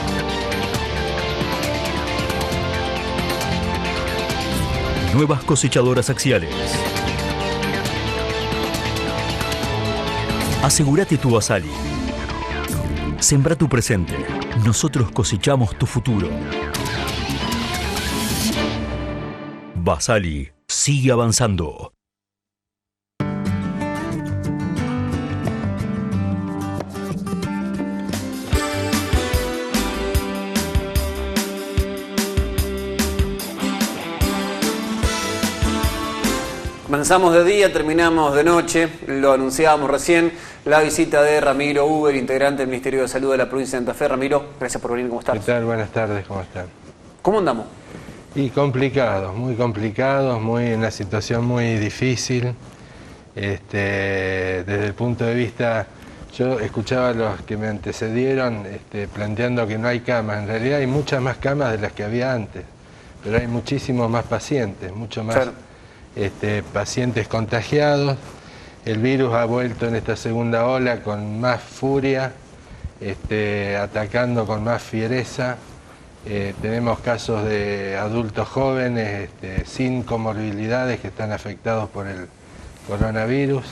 Nuevas cosechadoras axiales. Asegúrate tu Basali. Sembra tu presente. Nosotros cosechamos tu futuro. Basali sigue avanzando. Comenzamos de día, terminamos de noche, lo anunciábamos recién, la visita de Ramiro Uber, integrante del Ministerio de Salud de la provincia de Santa Fe. Ramiro, gracias por venir, ¿cómo estás? ¿Qué tal? Buenas tardes, ¿cómo están? ¿Cómo andamos? Y complicados, muy en una situación muy difícil. Desde el punto de vista, yo escuchaba a los que me antecedieron planteando que no hay camas. En realidad hay muchas más camas de las que había antes, pero hay muchísimos más pacientes, mucho más pacientes contagiados. El virus ha vuelto en esta segunda ola con más furia, atacando con más fiereza. Tenemos casos de adultos jóvenes sin comorbilidades que están afectados por el coronavirus.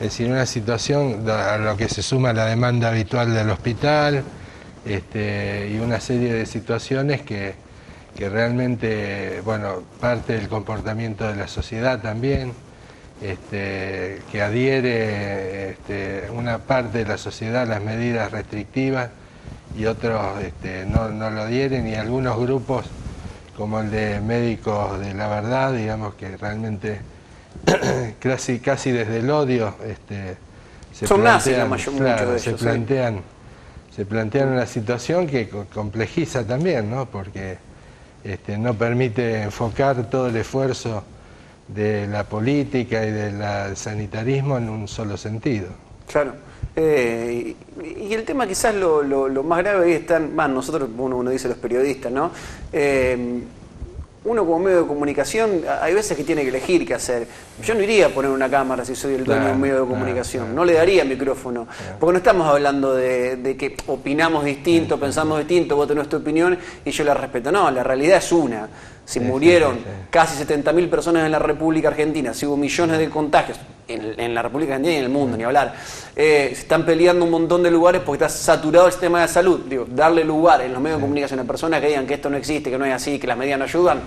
Es decir, una situación a lo que se suma la demanda habitual del hospital y una serie de situaciones que realmente, parte del comportamiento de la sociedad también, que adhiere una parte de la sociedad a las medidas restrictivas y otros no lo adhieren, y algunos grupos como el de Médicos de la Verdad, digamos, que realmente casi desde el odio se plantean una situación que complejiza también, ¿no? Porque no permite enfocar todo el esfuerzo de la política y del sanitarismo en un solo sentido. Claro. Y el tema quizás lo más grave es nosotros, uno dice los periodistas, ¿no? Uno como medio de comunicación, hay veces que tiene que elegir qué hacer. Yo no iría a poner una cámara si soy el dueño de un medio de comunicación, no le daría micrófono, porque no estamos hablando de que opinamos distinto, pensamos distinto, vos tenés tu opinión y yo la respeto. No, la realidad es una. Si murieron casi 70.000 personas en la República Argentina, si hubo millones de contagios en la República Argentina y en el mundo, ni hablar, se están peleando un montón de lugares porque está saturado el sistema de salud. Digo, darle lugar en los medios de comunicación a personas que digan que esto no existe, que no es así, que las medidas no ayudan.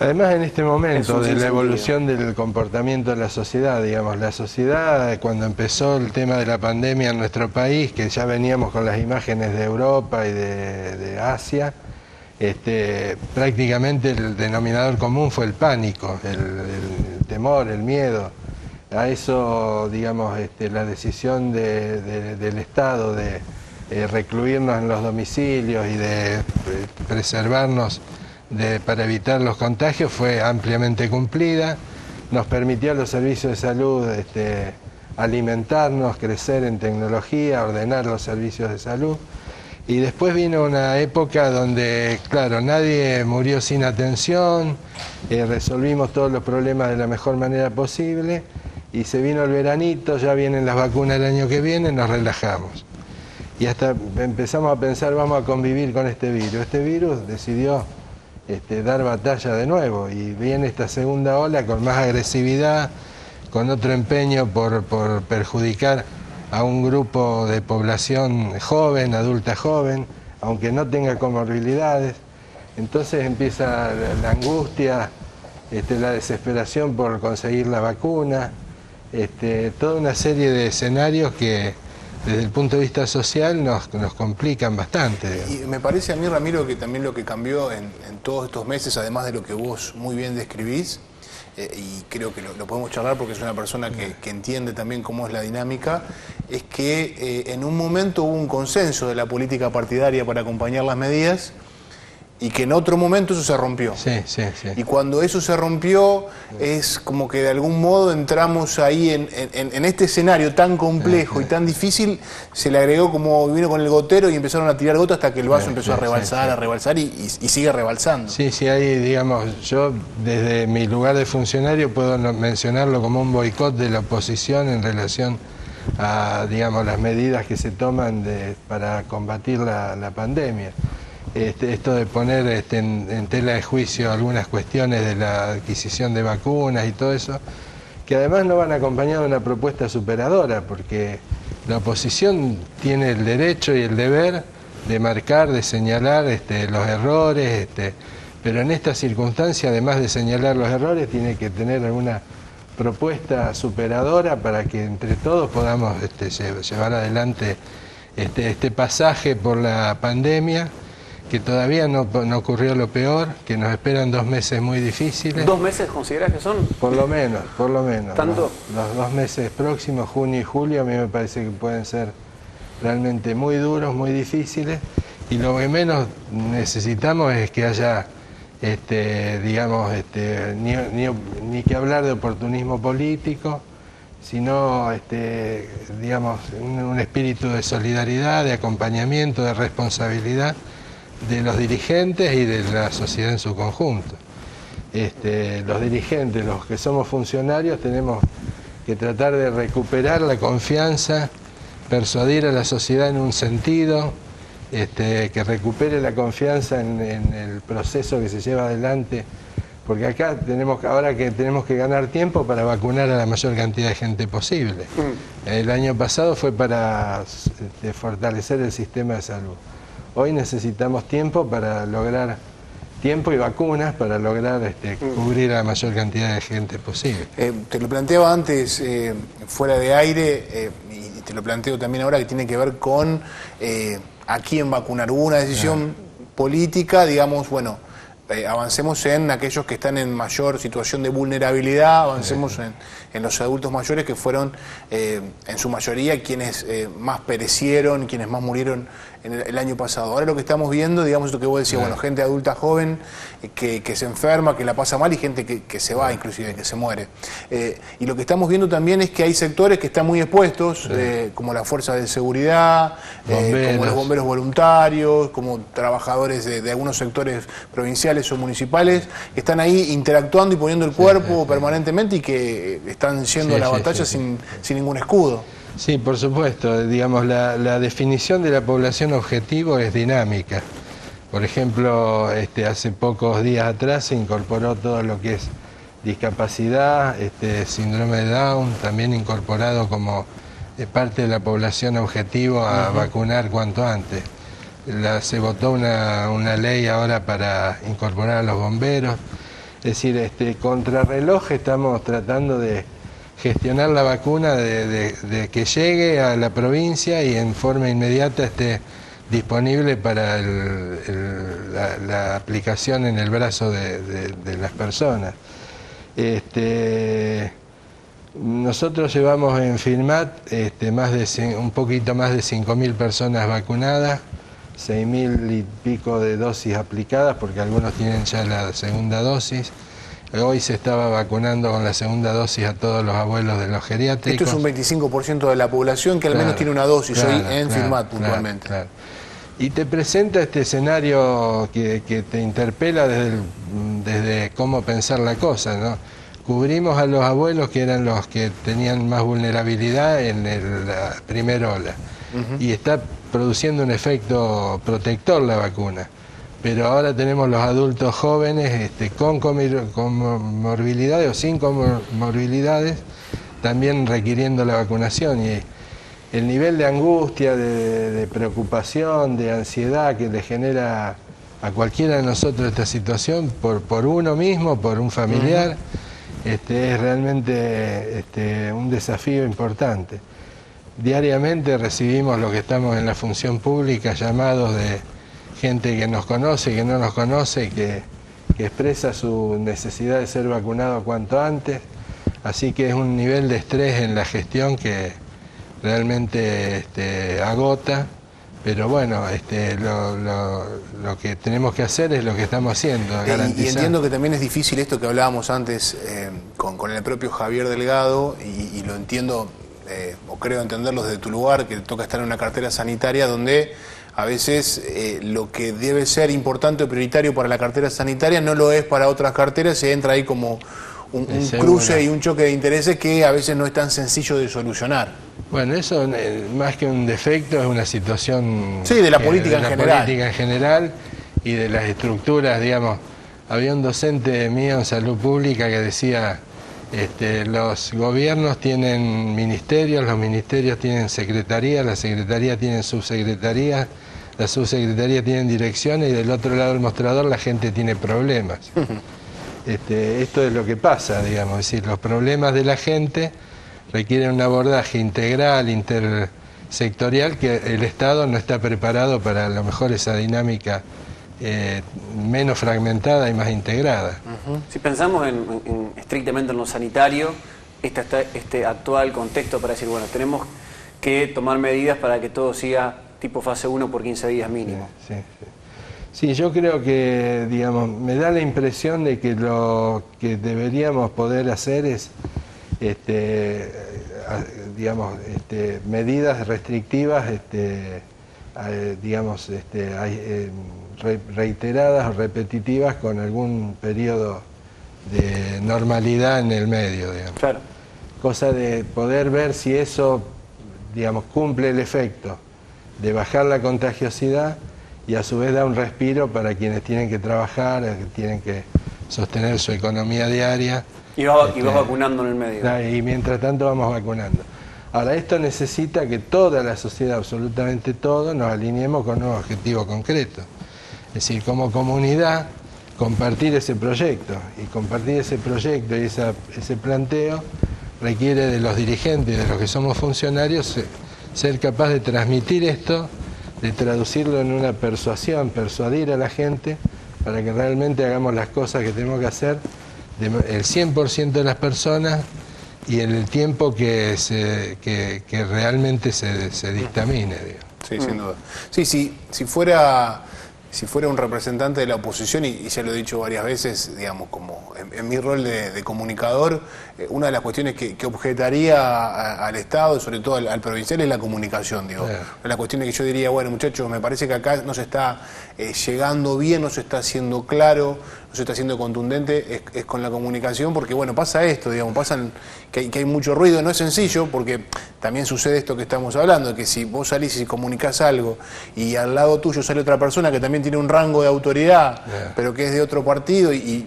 Además, en este momento de la evolución del comportamiento de la sociedad, digamos, la sociedad, cuando empezó el tema de la pandemia en nuestro país, que ya veníamos con las imágenes de Europa y de Asia, prácticamente el denominador común fue el pánico, el temor, el miedo. A eso, digamos, la decisión del Estado de recluirnos en los domicilios y de preservarnos para evitar los contagios fue ampliamente cumplida. Nos permitió a los servicios de salud alimentarnos, crecer en tecnología, ordenar los servicios de salud. Y después vino una época donde, claro, nadie murió sin atención, resolvimos todos los problemas de la mejor manera posible, y se vino el veranito, ya vienen las vacunas el año que viene, nos relajamos. Y hasta empezamos a pensar, vamos a convivir con este virus. Este virus decidió dar batalla de nuevo. Y viene esta segunda ola con más agresividad, con otro empeño por perjudicar a un grupo de población joven, adulta joven, aunque no tenga comorbilidades. Entonces empieza la angustia, la desesperación por conseguir la vacuna, toda una serie de escenarios que desde el punto de vista social nos complican bastante, digamos. Y me parece a mí, Ramiro, que también lo que cambió en todos estos meses, además de lo que vos muy bien describís, y creo que lo podemos charlar porque es una persona que entiende también cómo es la dinámica, es que en un momento hubo un consenso de la política partidaria para acompañar las medidas y que en otro momento eso se rompió. Sí. Y cuando eso se rompió, es como que de algún modo entramos ahí en este escenario tan complejo y tan difícil, se le agregó como vino con el gotero y empezaron a tirar gotas hasta que el vaso empezó a rebalsar y sigue rebalsando. Sí, ahí, digamos, yo desde mi lugar de funcionario puedo mencionarlo como un boicot de la oposición en relación a, digamos, las medidas que se toman para combatir la pandemia. Esto de poner en tela de juicio algunas cuestiones de la adquisición de vacunas y todo eso, que además no van acompañadas de una propuesta superadora, porque la oposición tiene el derecho y el deber de marcar, de señalar los errores, pero en esta circunstancia, además de señalar los errores, tiene que tener alguna propuesta superadora para que entre todos podamos llevar adelante este pasaje por la pandemia, que todavía no ocurrió lo peor, que nos esperan 2 meses muy difíciles. ¿2 meses considerás que son? Por lo menos. ¿Tanto? Los 2 meses próximos, junio y julio, a mí me parece que pueden ser realmente muy duros, muy difíciles, y lo que menos necesitamos es que haya, digamos, ni que hablar de oportunismo político, sino, digamos, un espíritu de solidaridad, de acompañamiento, de responsabilidad de los dirigentes y de la sociedad en su conjunto. Los dirigentes, los que somos funcionarios, tenemos que tratar de recuperar la confianza, persuadir a la sociedad en un sentido, que recupere la confianza en el proceso que se lleva adelante, porque acá ahora que tenemos que ganar tiempo para vacunar a la mayor cantidad de gente posible. El año pasado fue para fortalecer el sistema de salud. Hoy necesitamos tiempo para lograr, tiempo y vacunas para lograr cubrir a la mayor cantidad de gente posible. Te lo planteaba antes fuera de aire y te lo planteo también ahora, que tiene que ver con a quién vacunar. Hubo una decisión política, digamos, bueno, avancemos en aquellos que están en mayor situación de vulnerabilidad, avancemos en los adultos mayores, que fueron en su mayoría quienes más perecieron, quienes más murieron en el año pasado. Ahora lo que estamos viendo, digamos, esto que vos decías, bueno, gente adulta joven que se enferma, que la pasa mal, y gente que se va, inclusive, que se muere. Y lo que estamos viendo también es que hay sectores que están muy expuestos, como las fuerzas de seguridad, como los bomberos voluntarios, como trabajadores de algunos sectores provinciales o municipales, que están ahí interactuando y poniendo el cuerpo permanentemente y que están yendo a la batalla sin ningún escudo. Sí, por supuesto. Digamos, la definición de la población objetivo es dinámica. Por ejemplo, hace pocos días atrás se incorporó todo lo que es discapacidad, síndrome de Down, también incorporado como parte de la población objetivo a vacunar cuanto antes. Se votó una ley ahora para incorporar a los bomberos. Es decir, contrarreloj estamos tratando de gestionar la vacuna, de que llegue a la provincia y en forma inmediata esté disponible para la aplicación en el brazo de las personas. Nosotros llevamos en Firmat un poquito más de 5.000 personas vacunadas, 6.000 y pico de dosis aplicadas, porque algunos tienen ya la segunda dosis. Hoy se estaba vacunando con la segunda dosis a todos los abuelos de los geriátricos. Esto es un 25% de la población que al menos tiene una dosis hoy en Firmat puntualmente. Claro. Y te presenta este escenario que te interpela desde cómo pensar la cosa, ¿no? Cubrimos a los abuelos, que eran los que tenían más vulnerabilidad en la primera ola. Y está produciendo un efecto protector la vacuna. pero ahora tenemos los adultos jóvenes con comorbilidades o sin comorbilidades, también requiriendo la vacunación. Y el nivel de angustia, de preocupación, de ansiedad que le genera a cualquiera de nosotros esta situación, por uno mismo, por un familiar, es realmente un desafío importante. Diariamente recibimos los que estamos en la función pública, llamados de gente que nos conoce, que no nos conoce, que expresa su necesidad de ser vacunado cuanto antes. Así que es un nivel de estrés en la gestión que realmente agota, pero bueno, lo que tenemos que hacer es lo que estamos haciendo, garantizar. Y entiendo que también es difícil esto que hablábamos antes con el propio Javier Delgado, y lo entiendo, o creo entenderlo desde tu lugar, que toca estar en una cartera sanitaria donde a veces lo que debe ser importante o prioritario para la cartera sanitaria no lo es para otras carteras, se entra ahí como un cruce y un choque de intereses que a veces no es tan sencillo de solucionar. Bueno, eso más que un defecto es una situación... Sí, de la política en general. De la política en general y de las estructuras, digamos. Había un docente mío en salud pública que decía, los gobiernos tienen ministerios, los ministerios tienen secretarías, las secretarías tienen subsecretarías, las subsecretarías tienen direcciones y del otro lado del mostrador la gente tiene problemas. Esto es lo que pasa, digamos, es decir, los problemas de la gente requieren un abordaje integral, intersectorial, que el Estado no está preparado para a lo mejor esa dinámica menos fragmentada y más integrada. Si pensamos estrictamente en lo sanitario, este actual contexto para decir, bueno, tenemos que tomar medidas para que todo siga tipo fase 1 por 15 días mínimo. Sí, yo creo que, digamos, me da la impresión de que lo que deberíamos poder hacer es, digamos, medidas restrictivas, digamos, reiteradas o repetitivas con algún periodo de normalidad en el medio, digamos. Claro. Cosa de poder ver si eso, digamos, cumple el efecto de bajar la contagiosidad y a su vez da un respiro para quienes tienen que trabajar, que tienen que sostener su economía diaria. Y vas vacunando en el medio. Y mientras tanto vamos vacunando. Ahora, esto necesita que toda la sociedad, absolutamente todo, nos alineemos con un objetivo concreto. Es decir, como comunidad, compartir ese proyecto. Y compartir ese proyecto y ese planteo requiere de los dirigentes, de los que somos funcionarios, ser capaz de transmitir esto, de traducirlo en una persuasión, persuadir a la gente para que realmente hagamos las cosas que tenemos que hacer, el 100% de las personas y en el tiempo que realmente se dictamine, digamos. Sí, sin duda. Sí, si fuera un representante de la oposición, y ya lo he dicho varias veces, digamos, como en mi rol de comunicador, una de las cuestiones que objetaría al Estado, y sobre todo al provincial, es la comunicación, digo. Una de las cuestiones que yo diría, bueno, muchachos, me parece que acá no se está llegando bien, no se está haciendo claro, no se está haciendo contundente, es con la comunicación, porque bueno, pasa esto, digamos, que hay mucho ruido, no es sencillo, porque también sucede esto que estamos hablando, que si vos salís y comunicás algo, y al lado tuyo sale otra persona que también tiene un rango de autoridad, pero que es de otro partido, y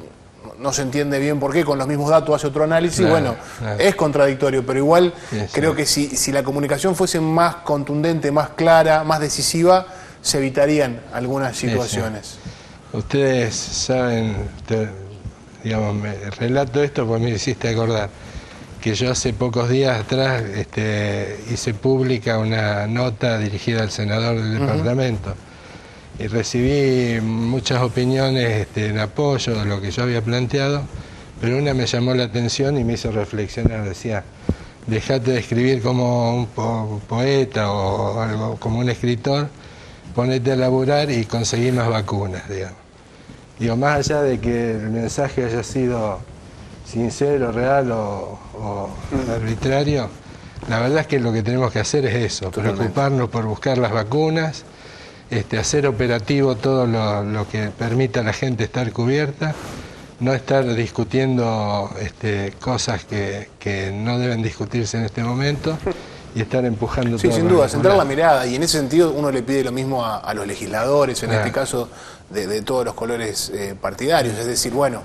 no se entiende bien por qué, con los mismos datos hace otro análisis, es contradictorio, pero igual creo que si la comunicación fuese más contundente, más clara, más decisiva, se evitarían algunas situaciones. Ustedes saben, digamos, me relato esto porque me hiciste acordar que yo hace pocos días atrás hice pública una nota dirigida al senador del departamento y recibí muchas opiniones en apoyo de lo que yo había planteado, pero una me llamó la atención y me hizo reflexionar. Decía, dejate de escribir como un poeta o algo, como un escritor, ponete a laburar y conseguí más vacunas, digamos. Digo, más allá de que el mensaje haya sido sincero, real o arbitrario, la verdad es que lo que tenemos que hacer es eso, preocuparnos por buscar las vacunas, hacer operativo todo lo que permita a la gente estar cubierta, no estar discutiendo cosas que no deben discutirse en este momento y estar empujando Sí, todo. sin duda, centrar la mirada, y en ese sentido uno le pide lo mismo a los legisladores, en este caso de todos los colores partidarios, es decir, bueno,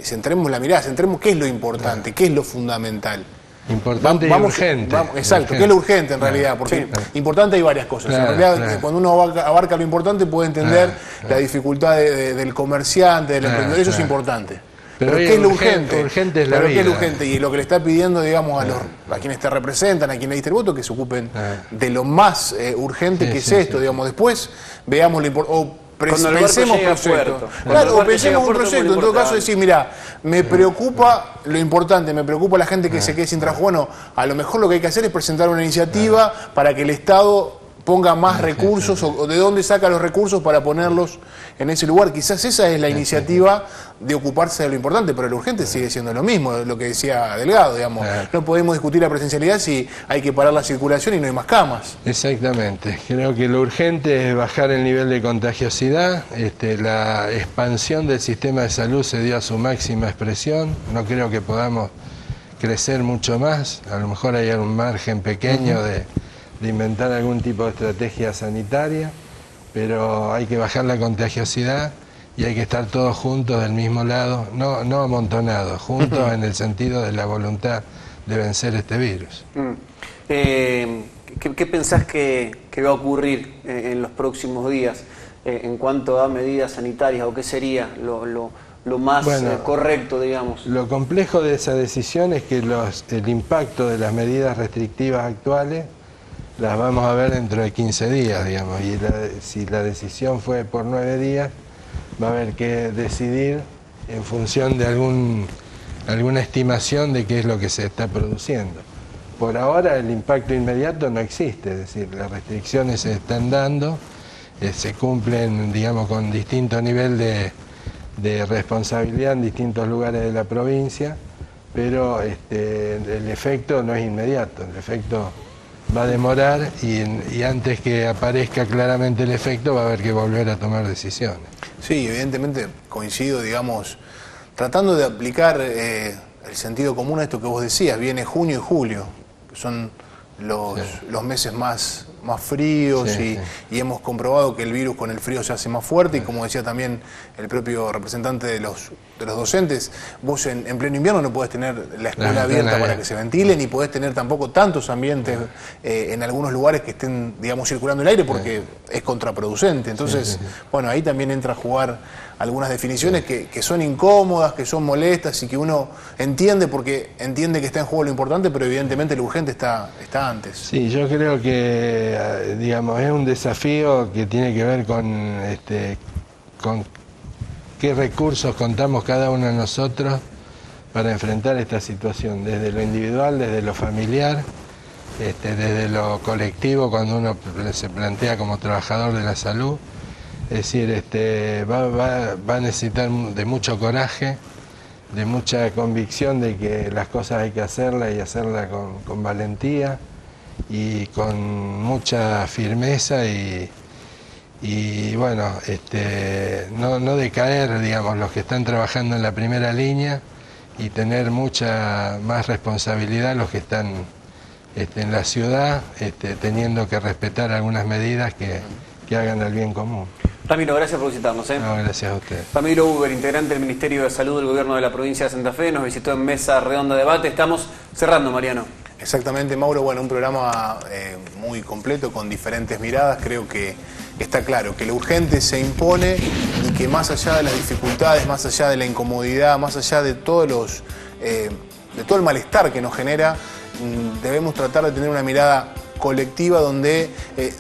centremos la mirada, centremos qué es lo importante, qué es lo fundamental. Importante y urgente. Exacto, ¿qué es lo urgente en realidad? Porque importante hay varias cosas. En realidad, cuando uno abarca lo importante puede entender la dificultad del comerciante, del emprendedor, eso es importante. Pero ¿qué es lo urgente? Urgente es la Pero vida. ¿qué es lo urgente? Y lo que le está pidiendo, digamos, a quienes te representan, a quienes le diste el voto, que se ocupen de lo más urgente que es esto, digamos. Después veamos lo importante. Pensemos proyecto. Claro, o pensemos un proyecto. En todo caso, decir, mira, me preocupa lo importante, me preocupa la gente que se quede sin trabajo. Bueno, a lo mejor lo que hay que hacer es presentar una iniciativa para que el Estado ponga más recursos, o de dónde saca los recursos para ponerlos en ese lugar. Quizás esa es la iniciativa de ocuparse de lo importante, pero lo urgente sigue siendo lo mismo, lo que decía Delgado, digamos. No podemos discutir la presencialidad si hay que parar la circulación y no hay más camas. Exactamente. Creo que lo urgente es bajar el nivel de contagiosidad. La expansión del sistema de salud se dio a su máxima expresión. No creo que podamos crecer mucho más. A lo mejor hay un margen pequeño de inventar algún tipo de estrategia sanitaria, pero hay que bajar la contagiosidad y hay que estar todos juntos del mismo lado, no amontonados, juntos en el sentido de la voluntad de vencer este virus. ¿Qué pensás que va a ocurrir en los próximos días en cuanto a medidas sanitarias, o qué sería lo más correcto, digamos? Lo complejo de esa decisión es que el impacto de las medidas restrictivas actuales las vamos a ver dentro de 15 días, digamos, y si la decisión fue por 9 días, va a haber que decidir en función de alguna estimación de qué es lo que se está produciendo. Por ahora el impacto inmediato no existe, es decir, las restricciones se están dando, se cumplen, digamos, con distinto nivel de responsabilidad en distintos lugares de la provincia, pero el efecto no es inmediato, el efecto va a demorar y antes que aparezca claramente el efecto va a haber que volver a tomar decisiones. Sí, evidentemente coincido, digamos, tratando de aplicar el sentido común a esto que vos decías. Viene junio y julio, que son los meses más fríos, y hemos comprobado que el virus con el frío se hace más fuerte, y como decía también el propio representante de los docentes, vos en pleno invierno no podés tener la escuela abierta para que se ventile, ni podés tener tampoco tantos ambientes en algunos lugares que estén, digamos, circulando el aire, porque es contraproducente. Entonces, bueno, ahí también entra a jugar algunas definiciones que son incómodas, que son molestas, y que uno entiende porque entiende que está en juego lo importante, pero evidentemente lo urgente está antes. Sí, yo creo que, digamos, es un desafío que tiene que ver con qué recursos contamos cada uno de nosotros para enfrentar esta situación, desde lo individual, desde lo familiar, desde lo colectivo, cuando uno se plantea como trabajador de la salud. Es decir, va a necesitar de mucho coraje, de mucha convicción de que las cosas hay que hacerlas, y hacerlas con valentía y con mucha firmeza, y bueno, no decaer, digamos, los que están trabajando en la primera línea, y tener mucha más responsabilidad los que están en la ciudad, teniendo que respetar algunas medidas que hagan al bien común. Ramiro, gracias por visitarnos. No, gracias a usted. Ramiro Uber, integrante del Ministerio de Salud del Gobierno de la provincia de Santa Fe, nos visitó en Mesa Redonda Debate. Estamos cerrando, Mariano. Exactamente, Mauro. Bueno, un programa muy completo, con diferentes miradas. Creo que está claro que lo urgente se impone, y que más allá de las dificultades, más allá de la incomodidad, más allá de todo el malestar que nos genera, debemos tratar de tener una mirada colectiva donde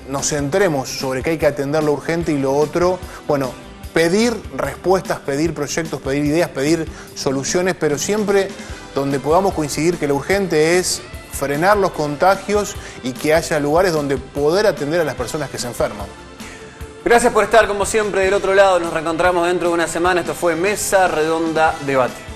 nos centremos sobre que hay que atender lo urgente, y lo otro, bueno, pedir respuestas, pedir proyectos, pedir ideas, pedir soluciones, pero siempre donde podamos coincidir que lo urgente es frenar los contagios y que haya lugares donde poder atender a las personas que se enferman. Gracias por estar, como siempre, del otro lado. Nos reencontramos dentro de una semana. Esto fue Mesa Redonda Debate.